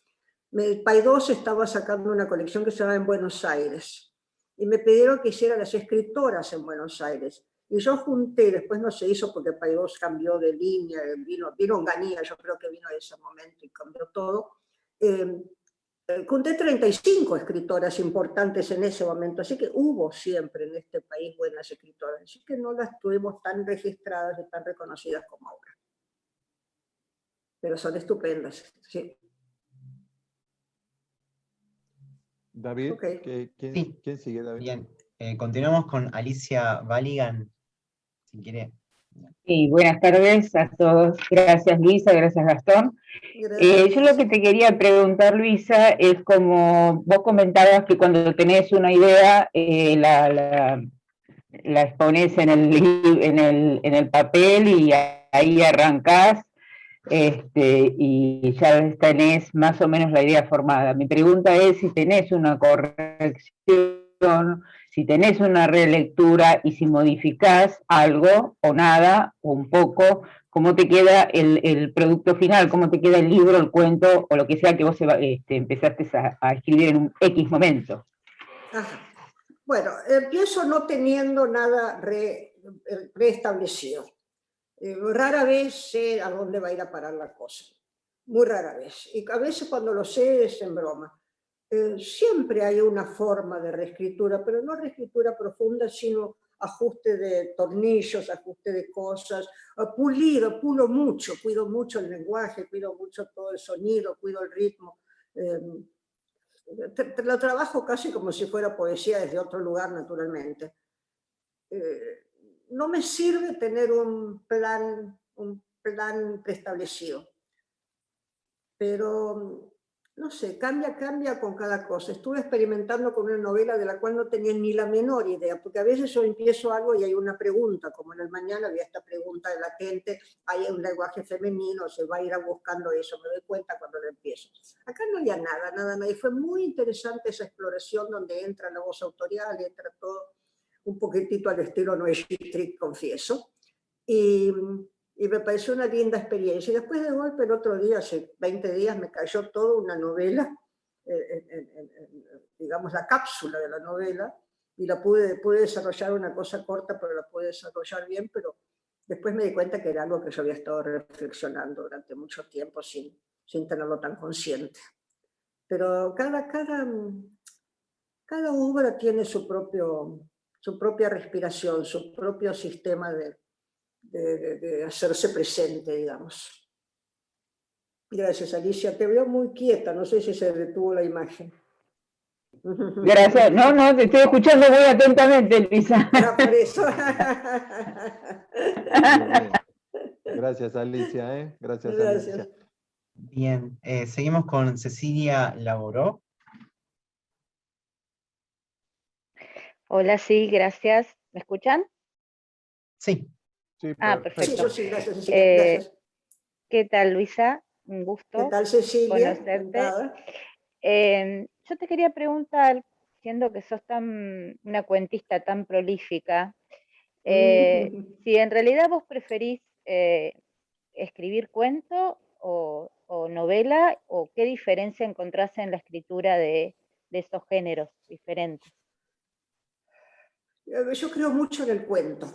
el Paidós estaba sacando una colección que se llama En Buenos Aires, y me pidieron que hiciera las escritoras en Buenos Aires. Y yo junté, después no se hizo porque Paidós cambió de línea, vino Onganía, yo creo que vino en ese momento y cambió todo. Junté 35 escritoras importantes en ese momento, así que hubo siempre en este país buenas escritoras, así que no las tuvimos tan registradas y tan reconocidas como ahora. Pero son estupendas, sí. David, Okay. ¿quién sigue, David? Bien, continuamos con Alicia Valigan, si quiere. Sí, buenas tardes a todos. Gracias, Luisa, gracias, Gastón. Yo lo que te quería preguntar, Luisa, es como vos comentabas que cuando tenés una idea, la exponés en el papel y ahí arrancás, y ya tenés más o menos la idea formada. Mi pregunta es si tenés una corrección, si tenés una relectura y si modificás algo o nada, o un poco, cómo te queda el producto final, cómo te queda el libro, el cuento, o lo que sea que vos empezaste a escribir en un X momento. Ajá. Bueno, empiezo no teniendo nada reestablecido. Rara vez sé a dónde va a ir a parar la cosa. Muy rara vez. Y a veces cuando lo sé es en broma. Siempre hay una forma de reescritura, pero no reescritura profunda, sino ajuste de tornillos, ajuste de cosas, pulo mucho, cuido mucho el lenguaje, cuido mucho todo el sonido, cuido el ritmo. Lo trabajo casi como si fuera poesía desde otro lugar, naturalmente. No me sirve tener un plan preestablecido, pero no sé, cambia con cada cosa. Estuve experimentando con una novela de la cual no tenía ni la menor idea, porque a veces yo empiezo algo y hay una pregunta, como en el Mañana había esta pregunta latente, hay un lenguaje femenino, se va a ir buscando eso, me doy cuenta cuando lo empiezo. Acá no había nada, y fue muy interesante esa exploración donde entra la voz autorial, entra todo un poquitito al estilo Noé Street, confieso, y me pareció una linda experiencia. Y después de golpe el otro día, hace 20 días, me cayó toda una novela, digamos la cápsula de la novela, y la pude desarrollar una cosa corta, pero la pude desarrollar bien, pero después me di cuenta que era algo que yo había estado reflexionando durante mucho tiempo sin tenerlo tan consciente. Pero cada obra tiene su propia respiración, su propio sistema de hacerse presente, digamos. Gracias, Alicia. Te veo muy quieta, no sé si se detuvo la imagen. Gracias. No, te estoy escuchando muy atentamente, Luisa. Por eso. Gracias, Alicia. Gracias, Alicia. Bien, seguimos con Cecilia Laboró. Hola, sí, gracias. ¿Me escuchan? Sí. Perfecto. Sí, gracias, Cecilia. Gracias. ¿Qué tal, Luisa? Un gusto. ¿Qué tal, Cecilia? Conocerte. Yo te quería preguntar, siendo que sos una cuentista tan prolífica, si en realidad vos preferís escribir cuento o novela, o qué diferencia encontrás en la escritura de de esos géneros diferentes? Yo creo mucho en el cuento.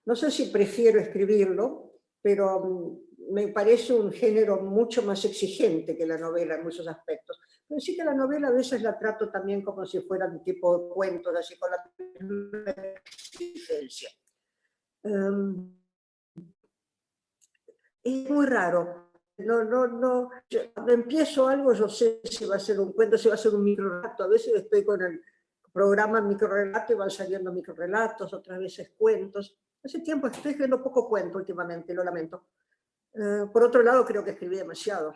No sé si prefiero escribirlo, pero me parece un género mucho más exigente que la novela en muchos aspectos. Pero sí que la novela a veces la trato también como si fuera un tipo de cuentos, así con la misma exigencia. Es muy raro. Cuando empiezo algo, yo sé si va a ser un cuento, si va a ser un microrelato. A veces estoy con el programa microrelato y van saliendo microrelatos, otras veces cuentos. Hace tiempo estoy escribiendo poco cuento últimamente, lo lamento. Por otro lado, creo que escribí demasiado.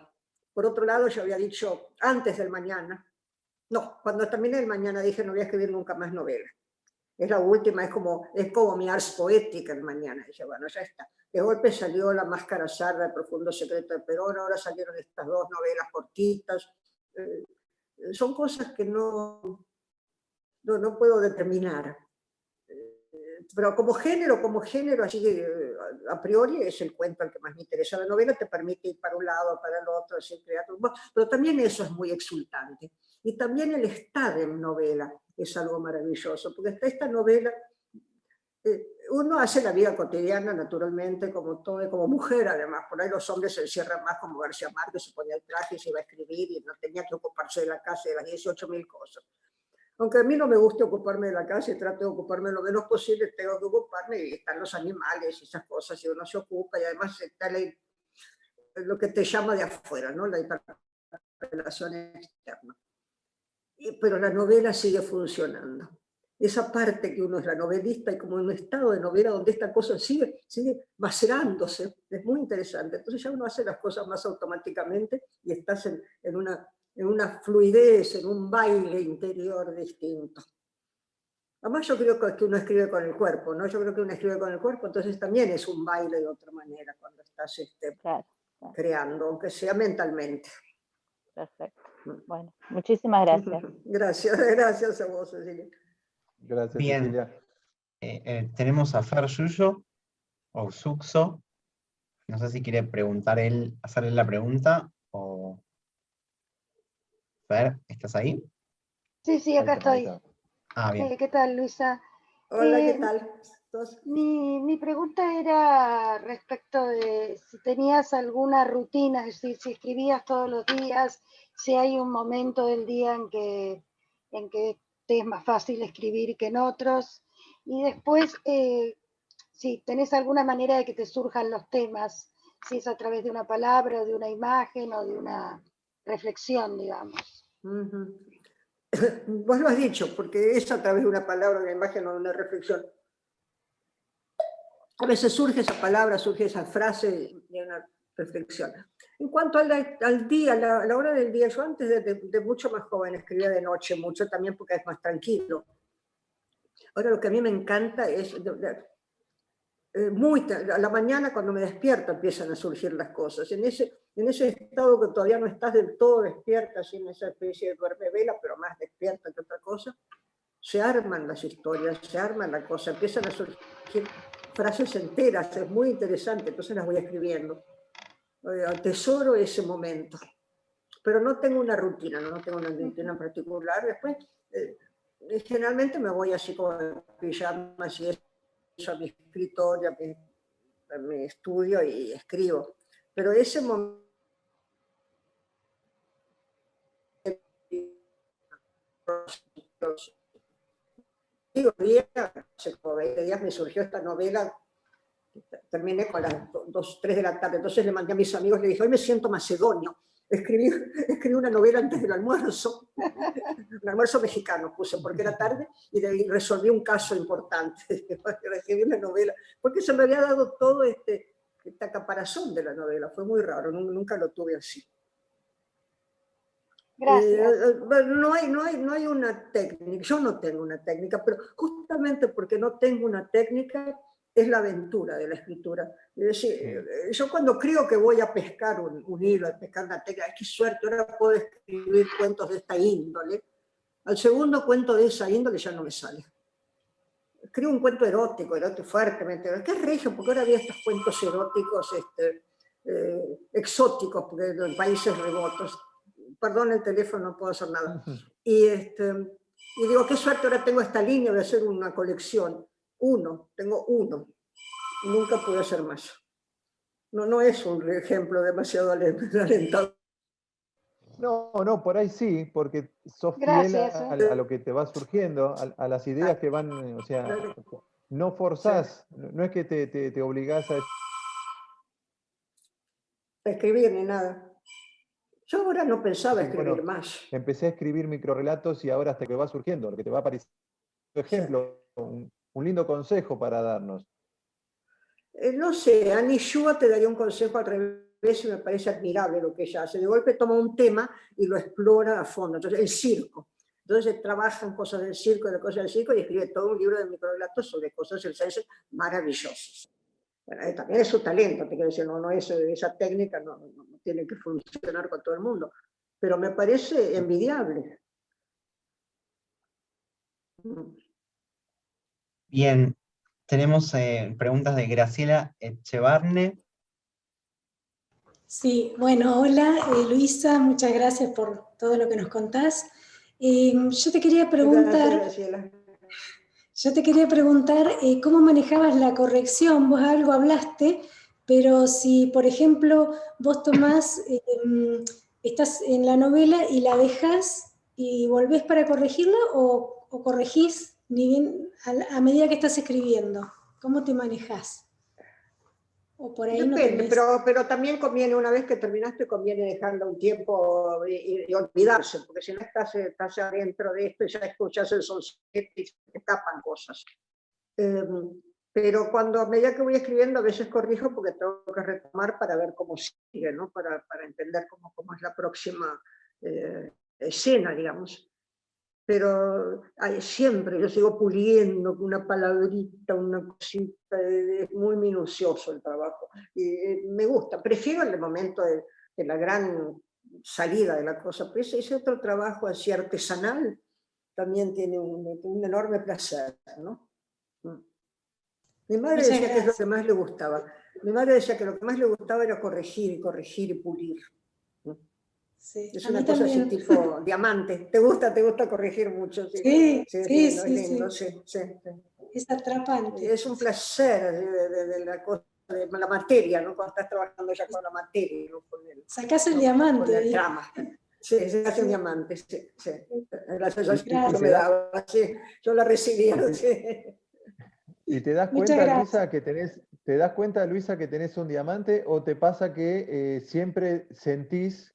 Por otro lado, yo había dicho antes del mañana, no, cuando terminé el mañana dije no voy a escribir nunca más novela. Es la última, es como mi ars poética el mañana. Dije, bueno, ya está. De golpe salió La máscara sarda, El profundo secreto de Perón, ahora salieron estas dos novelas cortitas. Son cosas que no puedo determinar. Pero como género, así a priori es el cuento el que más me interesa. La novela te permite ir para un lado, para el otro, así, pero también eso es muy exultante. Y también el estar en novela es algo maravilloso, porque esta novela, uno hace la vida cotidiana naturalmente, como todo, como mujer además. Por ahí los hombres se encierran más, como García Márquez, se ponía el traje y se iba a escribir y no tenía que ocuparse de la casa de las 18.000 cosas. Aunque a mí no me guste ocuparme de la casa y trato de ocuparme lo menos posible, tengo que ocuparme, y están los animales y esas cosas, y uno se ocupa, y además está lo que te llama de afuera, ¿no? La hiperrelación externa. Pero la novela sigue funcionando. Esa parte que uno es la novelista y como en un estado de novela donde esta cosa sigue macerándose, es muy interesante. Entonces ya uno hace las cosas más automáticamente y estás en una fluidez, en un baile interior distinto. Además yo creo que uno escribe con el cuerpo, ¿no? Yo creo que uno escribe con el cuerpo, entonces también es un baile de otra manera cuando estás Claro. creando, aunque sea mentalmente. Perfecto. Bueno, muchísimas gracias. Gracias a vos, Cecilia. Gracias, Bien. Cecilia. Tenemos a Fer Yuyo, o Suxo. No sé si quiere preguntar él, hacerle la pregunta, o... Fer, ¿estás ahí? Sí, acá estoy. Bien. ¿Qué tal, Luisa? Hola, ¿qué tal? Mi pregunta era respecto de si tenías alguna rutina, es decir, si escribías todos los días, si hay un momento del día en que te es más fácil escribir que en otros, y después si tenés alguna manera de que te surjan los temas, si es a través de una palabra, o de una imagen, o de una reflexión, digamos. Vos lo has dicho, porque es a través de una palabra, una imagen o de una reflexión. A veces surge esa palabra, surge esa frase de una reflexión. En cuanto al día, la hora del día, yo antes de mucho más joven escribía de noche mucho, también porque es más tranquilo. Ahora lo que a mí me encanta es, a la mañana cuando me despierto empiezan a surgir las cosas. En ese estado que todavía no estás del todo despierta, así en esa especie de duerme-vela, pero más despierta que otra cosa, se arman las historias, se arman la cosa, empiezan a surgir frases enteras, es muy interesante, entonces las voy escribiendo. Atesoro ese momento, pero no tengo una rutina, no tengo una rutina en particular. Después, generalmente me voy así como en pijamas y eso a mi escritorio, a mi estudio y escribo. Pero ese momento hace como 20 días me surgió esta novela, terminé con las 2, 3 de la tarde, entonces le mandé a mis amigos, le dije, hoy me siento macedonio, escribí una novela antes del almuerzo, un almuerzo mexicano puse, porque era tarde, y resolví un caso importante, escribí una novela, porque se me había dado todo esta caparazón de la novela, fue muy raro, nunca lo tuve así. Gracias. No hay una técnica, yo no tengo una técnica, pero justamente porque no tengo una técnica es la aventura de la escritura. Es decir, yo cuando creo que voy a pescar un hilo, a pescar una técnica, ¡ay, qué suerte! Ahora puedo escribir cuentos de esta índole. Al segundo cuento de esa índole ya no me sale. Escribo un cuento erótico fuertemente, que es regio, porque ahora había estos cuentos eróticos exóticos, porque en países remotos. Perdón el teléfono, no puedo hacer nada. Y digo, qué suerte ahora tengo esta línea, voy a hacer una colección. Tengo uno. Nunca pude hacer más. No es un ejemplo demasiado alentador. No, por ahí sí, porque sos fiel Gracias. a lo que te va surgiendo, a las ideas que van, o sea, no forzás, no es que te obligás a Escribir ni nada. Yo ahora no pensaba decir, escribir bueno, más. empecé a escribir microrelatos y ahora hasta que va surgiendo, lo que te va apareciendo. Por ejemplo, un lindo consejo para darnos. No sé, Annie Shua te daría un consejo al revés y me parece admirable lo que ella hace. De golpe toma un tema y lo explora a fondo. Entonces, el circo. Entonces trabaja en cosas del circo, de cosas del circo, y escribe todo un libro de microrelatos sobre cosas circenses maravillosas. Bueno, también es su talento, te quiero decir, no es esa técnica, no tiene que funcionar con todo el mundo. Pero me parece envidiable. Bien, tenemos preguntas de Graciela Echevarne. Sí, bueno, hola Luisa, muchas gracias por todo lo que nos contás. Yo te quería preguntar, cómo manejabas la corrección. Vos algo hablaste, pero si, por ejemplo, vos tomás, estás en la novela y la dejás y volvés para corregirla, o corregís ni bien a medida que estás escribiendo. ¿Cómo te manejás? O por ahí Depende, no tenés... pero también conviene, una vez que terminaste, conviene dejarlo un tiempo y olvidarse, porque si no estás adentro de esto y ya escuchas el sonido y se te escapan cosas. Pero a medida que voy escribiendo, a veces corrijo porque tengo que retomar para ver cómo sigue, ¿no? Para entender cómo es la próxima escena, digamos. Pero siempre yo sigo puliendo una palabrita, una cosita, es muy minucioso el trabajo. Y me gusta, prefiero el momento de la gran salida de la cosa, pero ese otro trabajo así artesanal también tiene un enorme placer, ¿no? Mi madre decía que es lo que más le gustaba. Mi madre decía que lo que más le gustaba era corregir y pulir. Sí, es una cosa así tipo diamante. ¿Te gusta corregir mucho? Sí, es lindo. Es atrapante. Es un placer de la cosa, de la materia, ¿no? Cuando estás trabajando ya con la materia, ¿no? Sacás el diamante. Con el trama. Sí, se hace un diamante, sí. Gracias a Gracias. me daba, sí. Yo la recibía, sí. ¿Y te das cuenta, Luisa, que tenés un diamante, o te pasa que siempre sentís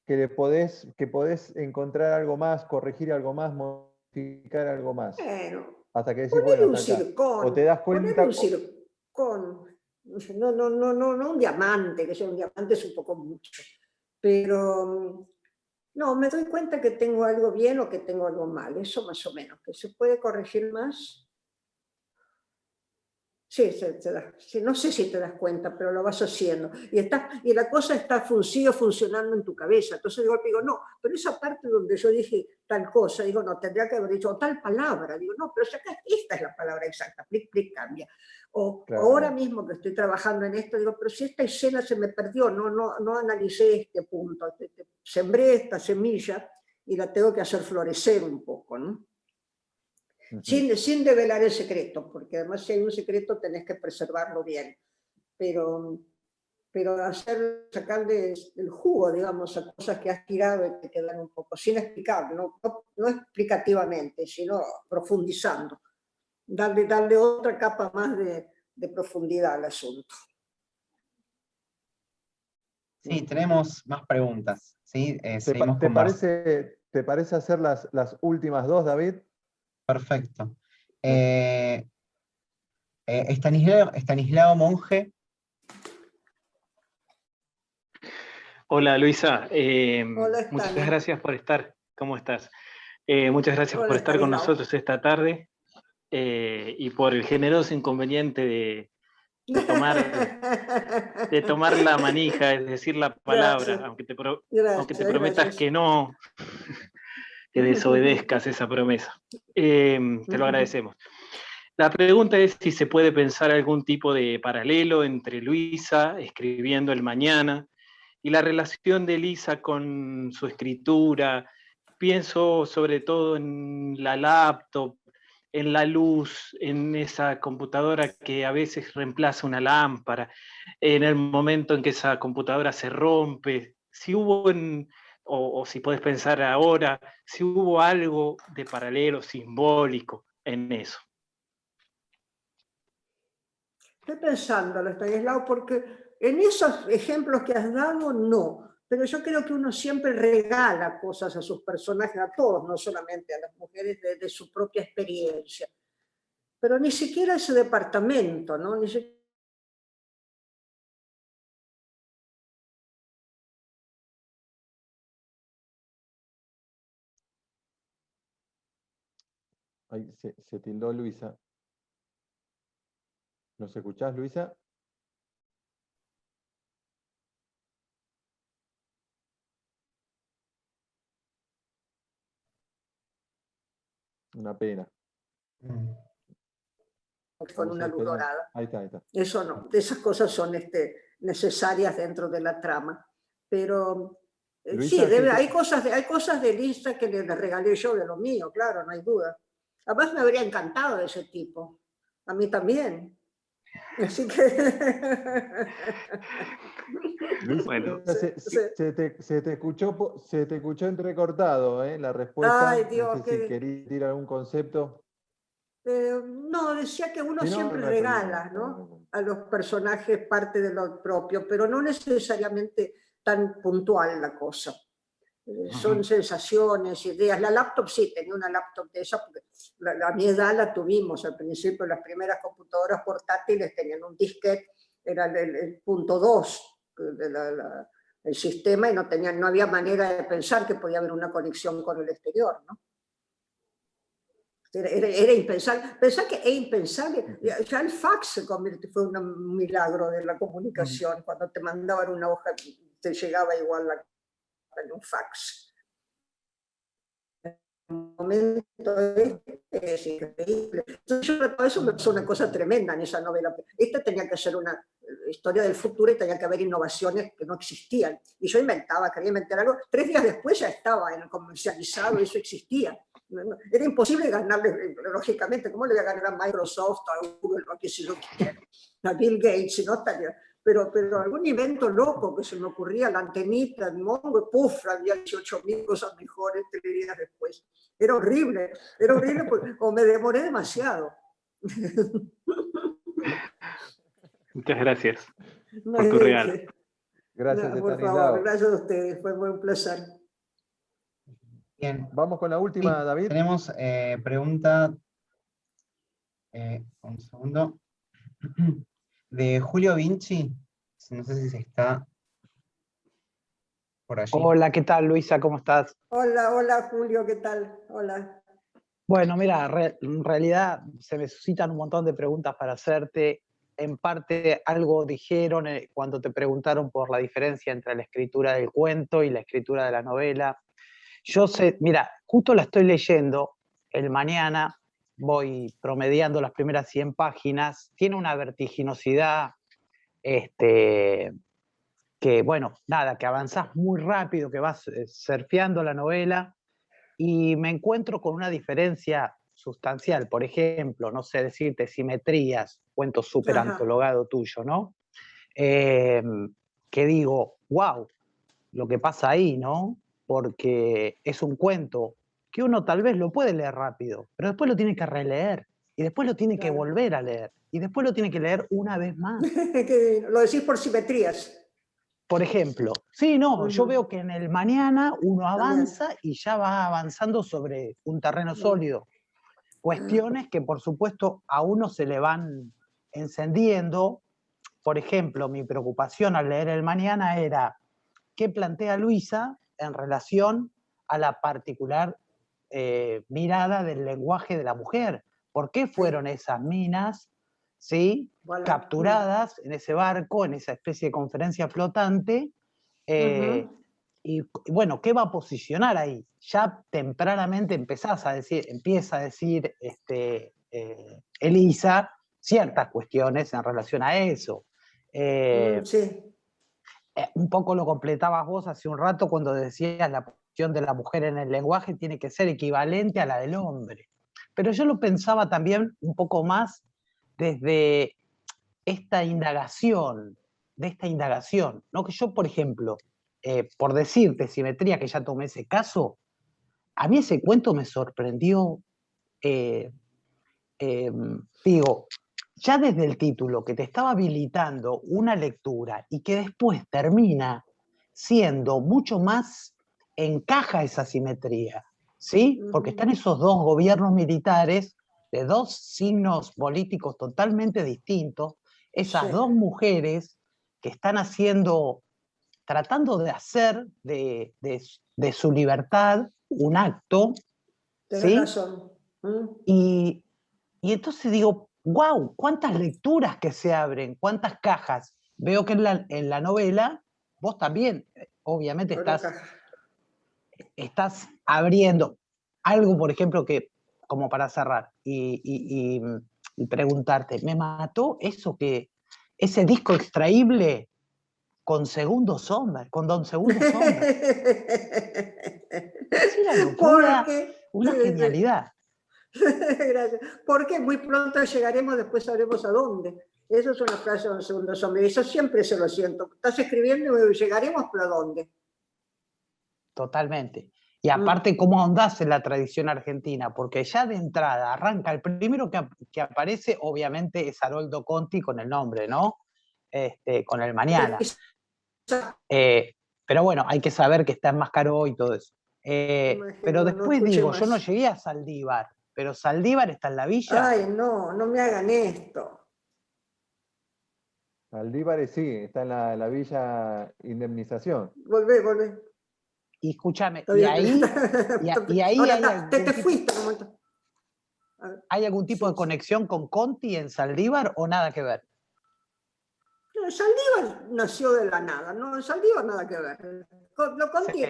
que podés encontrar algo más, corregir algo más, modificar algo más? Bueno, hasta que decís, bueno, un hasta acá. circón, O te das cuenta... un circón. No un diamante, que sea un diamante es un poco mucho. Pero no, me doy cuenta que tengo algo bien o que tengo algo mal, eso más o menos. Que se puede corregir más. Sí, no sé si te das cuenta, pero lo vas haciendo. Y la cosa sigue funcionando en tu cabeza. Entonces digo, no, pero esa parte donde yo dije tal cosa, digo, no, tendría que haber dicho tal palabra. Digo, no, pero esta es la palabra exacta, plic, cambia. Claro. Ahora mismo que estoy trabajando en esto, digo, pero si esta escena se me perdió, no analicé este punto, sembré esta semilla y la tengo que hacer florecer un poco, ¿no? Sin develar el secreto, porque además si hay un secreto tenés que preservarlo bien, pero sacarle el jugo, digamos, a cosas que has tirado y que quedan un poco, sin explicar, no explicativamente, sino profundizando, darle otra capa más de profundidad al asunto. Sí, tenemos más preguntas, ¿sí? Seguimos ¿Te parece hacer las últimas dos, David? Perfecto. Estanislao Monge. Hola Luisa, Hola, muchas gracias por estar. ¿Cómo estás? Muchas gracias por estar con nosotros esta tarde y por el generoso inconveniente de tomar la manija, es decir, la palabra, aunque te prometas que no, que desobedezcas esa promesa. Te lo agradecemos. La pregunta es si se puede pensar algún tipo de paralelo entre Luisa escribiendo el mañana y la relación de Elisa con su escritura pienso sobre todo en la laptop, en la luz, en esa computadora que a veces reemplaza una lámpara, en el momento en que esa computadora se rompe, si hubo, o si podés pensar ahora, si hubo algo de paralelo, simbólico en eso. Estoy pensándolo, Estanislao, porque en esos ejemplos que has dado, no. Pero yo creo que uno siempre regala cosas a sus personajes, a todos, no solamente a las mujeres, de su propia experiencia. Pero ni siquiera ese departamento, ¿no? Ni siquiera... Ahí se tildó Luisa. ¿Nos escuchás, Luisa? Una pena. Con una luz dorada. Ahí está. Eso no, esas cosas son necesarias dentro de la trama. Pero Luisa, sí, hay cosas de Lisa que le regalé yo de lo mío, claro, no hay duda. Además me habría encantado de ese tipo. A mí también. Así que... Luisa, bueno, se te escuchó entrecortado, la respuesta. Ay, Dios, no sé si querías tirar algún concepto. No, decía que uno siempre regala, ¿no? A los personajes parte de lo propio, pero no necesariamente tan puntual la cosa. Son sensaciones, ideas. La laptop sí, tenía una laptop de esas, porque a mi edad la tuvimos al principio. Las primeras computadoras portátiles tenían un disquete, era el punto 2 del sistema, y no había manera de pensar que podía haber una conexión con el exterior, ¿no? Era impensable. Pensá que es impensable. Ya el fax fue un milagro de la comunicación. Cuando te mandaban una hoja, te llegaba igual en un fax. El momento es increíble. Eso me pasó una cosa tremenda en esa novela. Esta tenía que ser una historia del futuro y tenía que haber innovaciones que no existían. Y yo quería inventar algo. 3 días después ya estaba en el comercializado, eso existía. Era imposible ganarle, lógicamente, ¿cómo le voy a ganar a Microsoft, a Google, a qué se lo quiera, a Bill Gates? ¿No? Pero algún invento loco que se me ocurría, la antenita, el mongo, ¡puf! Había 18.000 cosas mejores 3 días después. Era horrible o me demoré demasiado. Muchas gracias por tu regalo. Gracias, por favor, gracias a ustedes, fue un placer. Bien. Vamos con la última, sí, David. Tenemos pregunta, un segundo, de Julio Vinci. No sé si se está por allí. Hola, ¿qué tal, Luisa? ¿Cómo estás? Hola, Julio, ¿qué tal? Hola. Bueno, mira, en realidad se me suscitan un montón de preguntas para hacerte. En parte algo dijeron cuando te preguntaron por la diferencia entre la escritura del cuento y la escritura de la novela. Yo sé, mira, justo la estoy leyendo el mañana, voy promediando las primeras 100 páginas, tiene una vertiginosidad, que bueno, nada, que avanzás muy rápido, que vas surfeando la novela, y me encuentro con una diferencia sustancial. Por ejemplo, no sé decirte, simetrías, cuento súper antologado tuyo, ¿no? Que digo, wow, lo que pasa ahí, ¿no? Porque es un cuento que uno tal vez lo puede leer rápido, pero después lo tiene que releer, y después lo tiene que volver a leer, y después lo tiene que leer una vez más. Lo decís por simetrías. Por ejemplo, sí, no, yo veo que en el mañana uno avanza y ya va avanzando sobre un terreno sólido. Cuestiones que por supuesto a uno se le van encendiendo. Por ejemplo, mi preocupación al leer el mañana era qué plantea Luisa en relación a la particular mirada del lenguaje de la mujer. ¿Por qué fueron esas minas, ¿sí?, capturadas en ese barco, en esa especie de conferencia flotante? Y bueno, ¿qué va a posicionar ahí? Ya tempranamente empieza a decir Elisa ciertas cuestiones en relación a eso. Sí. Un poco lo completabas vos hace un rato cuando decías la cuestión de la mujer en el lenguaje tiene que ser equivalente a la del hombre. Pero yo lo pensaba también un poco más desde esta indagación, ¿no? Que yo, por ejemplo, por decirte simetría, que ya tomé ese caso, a mí ese cuento me sorprendió, digo, ya desde el título, que te estaba habilitando una lectura y que después termina siendo mucho más, encaja esa simetría, ¿sí? Porque están esos dos gobiernos militares de dos signos políticos totalmente distintos, esas dos mujeres que están tratando de hacer de su libertad un acto, ¿sí? Razón. Y entonces digo, wow, cuántas lecturas que se abren, cuántas cajas. Veo que en la novela, vos también, obviamente, estás abriendo algo, por ejemplo, que, como para cerrar, y preguntarte, ¿me mató eso que, ese disco extraíble con Segundo Sombra, con Don Segundo Sombra? Sí, una genialidad. Gracias. Porque muy pronto llegaremos, después sabremos a dónde. Eso es una frase de Don Segundo Sombra. Y eso siempre se lo siento. Estás escribiendo y llegaremos, pero ¿a dónde? Totalmente. Y aparte, ¿cómo ahondás en la tradición argentina? Porque ya de entrada arranca, el primero que aparece, obviamente, es Haroldo Conti con el nombre, ¿no? Con el Mañana. Pero bueno, hay que saber que está en Mascaró y todo eso. Pero después digo, yo no llegué a Saldívar, pero Saldívar está en la villa. Ay, no me hagan esto. Saldívar sí, está en la Villa Indemnización. Volvé. Y escúchame, y ahí ahora te fuiste un momento. ¿Hay algún tipo de conexión con Conti en Saldívar o nada que ver? Saldívar nació de la nada, no, en Saldívar nada que ver.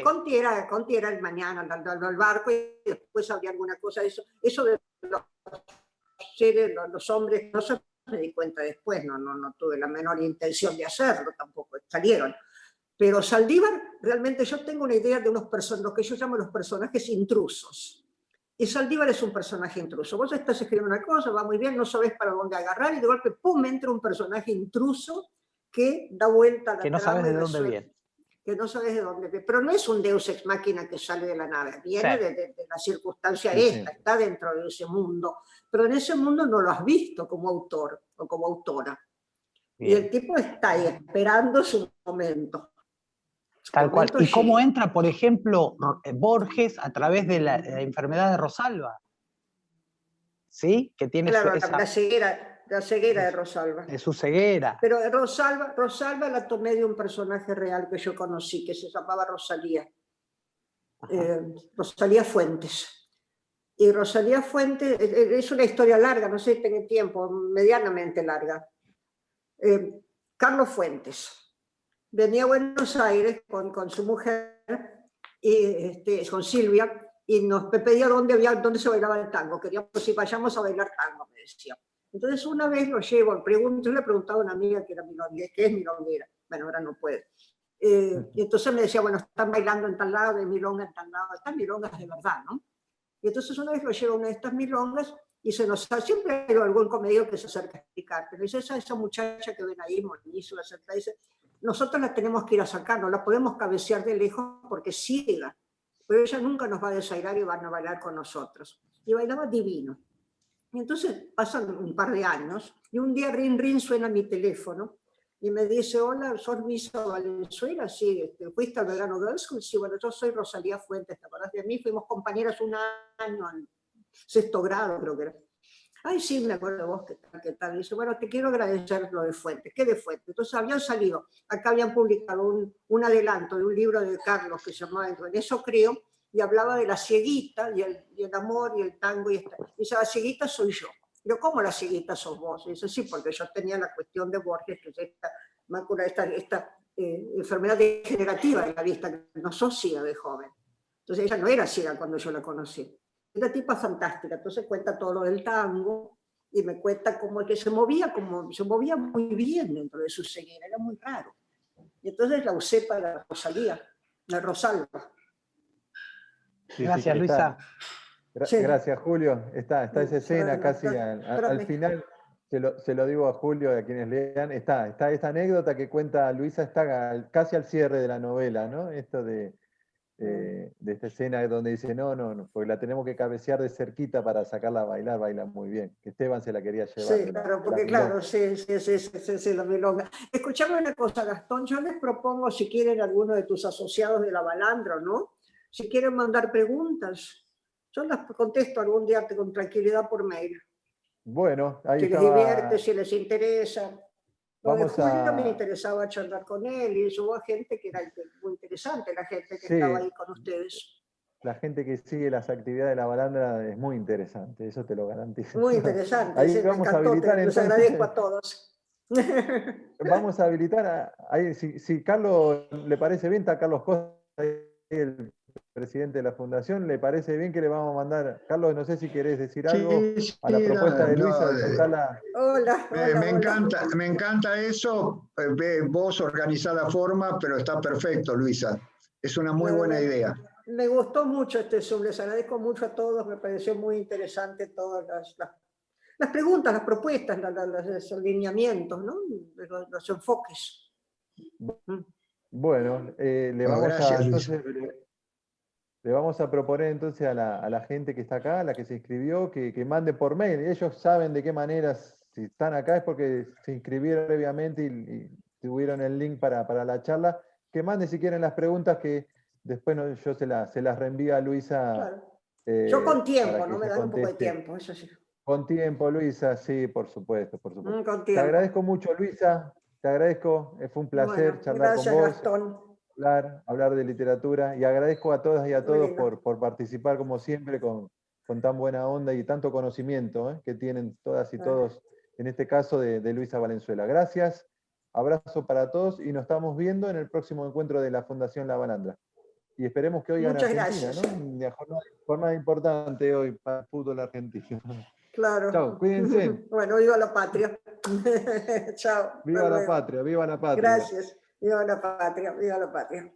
Conti era el Mañana andando al barco y después había alguna cosa de eso. Eso de los hombres, no se me di cuenta después, no tuve la menor intención de hacerlo, tampoco salieron. Pero Saldívar, realmente yo tengo una idea de lo que yo llamo los personajes intrusos. Y Saldívar es un personaje intruso. Vos estás escribiendo una cosa, va muy bien, no sabés para dónde agarrar y de golpe, ¡pum!, entra un personaje intruso que da vuelta a la trama. Que no sabes de dónde viene. Que no sabes de dónde viene. Pero no es un Deus ex machina que sale de la nada, viene de la circunstancia esta, está dentro de ese mundo. Pero en ese mundo no lo has visto como autor o como autora. Bien. Y el tipo está ahí esperando su momento. Tal cual. ¿Y cómo entra, por ejemplo, Borges a través de la enfermedad de Rosalba? ¿Sí? Que tiene la ceguera de Rosalba. De su ceguera. Pero Rosalba la tomé de un personaje real que yo conocí, que se llamaba Rosalía. Rosalía Fuentes. Y Rosalía Fuentes es una historia larga, no sé si tengo tiempo, medianamente larga. Carlos Fuentes venía a Buenos Aires con su mujer, con Silvia, y nos pedía dónde se bailaba el tango. Queríamos si vayamos a bailar tango, me decía. Entonces una vez lo llevo, yo le preguntaba a una amiga que es milonguera, bueno, ahora no puede. Y entonces me decía, bueno, están bailando en tal lado, de milonga en tal lado, están milongas de verdad, ¿no? Y entonces una vez lo llevo a una de estas milongas y siempre hay algún comediante que se acerca a explicar, pero dice, esa muchacha que ven ahí, Monizo, dice, nosotros la tenemos que ir a sacar, no la podemos cabecear de lejos porque es ciega, pero ella nunca nos va a desairar y van a bailar con nosotros. Y bailaba divino. Y entonces pasan un par de años y un día rin suena mi teléfono y me dice, hola, ¿sos Luisa Valenzuela? Sí, ¿fuiste al Belgrano Girls School? Sí, bueno, yo soy Rosalía Fuentes, ¿te acordás de mí? Fuimos compañeras un año, en 6º grado creo que era. Ay, sí, me acuerdo de vos, ¿qué tal? Dice, bueno, te quiero agradecer lo de Fuentes. ¿Qué de Fuentes? Entonces habían salido, acá habían publicado un adelanto de un libro de Carlos que se llamaba En eso creo, y hablaba de la cieguita y el amor y el tango. Y dice, la cieguita soy yo. Yo, ¿cómo la cieguita sos vos? Y dice, sí, porque yo tenía la cuestión de Borges, que es esta enfermedad degenerativa de la vista, que no sos ciega de joven. Entonces ella no era ciega cuando yo la conocí. Era tipa fantástica. Entonces cuenta todo lo del tango y me cuenta cómo que se movía muy bien dentro de su ceguera, era muy raro. Y entonces la usé para Rosalía, la Rosalba. Sí, Gracias, sí, Luisa. Sí. Gracias, Julio. Está esa escena casi al final. Se lo digo a Julio, a quienes lean, está esta anécdota que cuenta Luisa, está casi al cierre de la novela, ¿no? Esto de esta escena donde dice, no, porque la tenemos que cabecear de cerquita para sacarla a bailar, baila muy bien. Que Esteban se la quería llevar. Sí, claro, porque claro, sí, la milonga. Escuchame una cosa, Gastón, yo les propongo, si quieren, alguno de tus asociados de la Balandra, ¿no? Si quieren mandar preguntas, yo las contesto algún día con tranquilidad por mail. Bueno, ahí si les divierte, si les interesa. Lo de Julio me interesaba charlar con él y eso hubo gente que era muy interesante, la gente que estaba ahí con ustedes. La gente que sigue las actividades de la Balandra es muy interesante, eso te lo garantizo. Muy interesante, ahí sí, vamos me encantó, a habilitar, les agradezco a todos. Vamos a habilitar, ahí, si Carlos le parece bien, está Carlos Costa, el presidente de la fundación, ¿le parece bien que le vamos a mandar? Carlos, no sé si querés decir algo a la propuesta de Luisa de contarla. Hola, me encanta eso, vos organizás la forma, pero está perfecto, Luisa. Es una muy buena idea. Me gustó mucho este Zoom, les agradezco mucho a todos, me pareció muy interesante todas las preguntas, las propuestas, los alineamientos, ¿no? Los enfoques. Bueno, le vamos a proponer entonces a la gente que está acá, a la que se inscribió, que mande por mail. Ellos saben de qué manera, si están acá es porque se inscribieron previamente y tuvieron el link para la charla. Que mande si quieren las preguntas que después yo se las reenvío a Luisa. Claro. Yo con tiempo, ¿no? Me dan un poco de tiempo, eso sí. Con tiempo, Luisa, sí, por supuesto. Con Te tiempo. agradezco mucho, Luisa. Te agradezco, fue un placer charlar con vos. Gastón. Hablar de literatura, y agradezco a todas y a todos por participar como siempre con tan buena onda y tanto conocimiento que tienen todas y todos, en este caso de Luisa Valenzuela. Gracias, abrazo para todos y nos estamos viendo en el próximo encuentro de la Fundación La Balandra. Y esperemos que hoy en Argentina, ¿no? Una jornada importante hoy para el fútbol argentino. Claro. Chao, cuídense. Bueno, viva la patria. Chao. Viva la patria, viva la patria. Gracias. Viva la patria, viva la patria.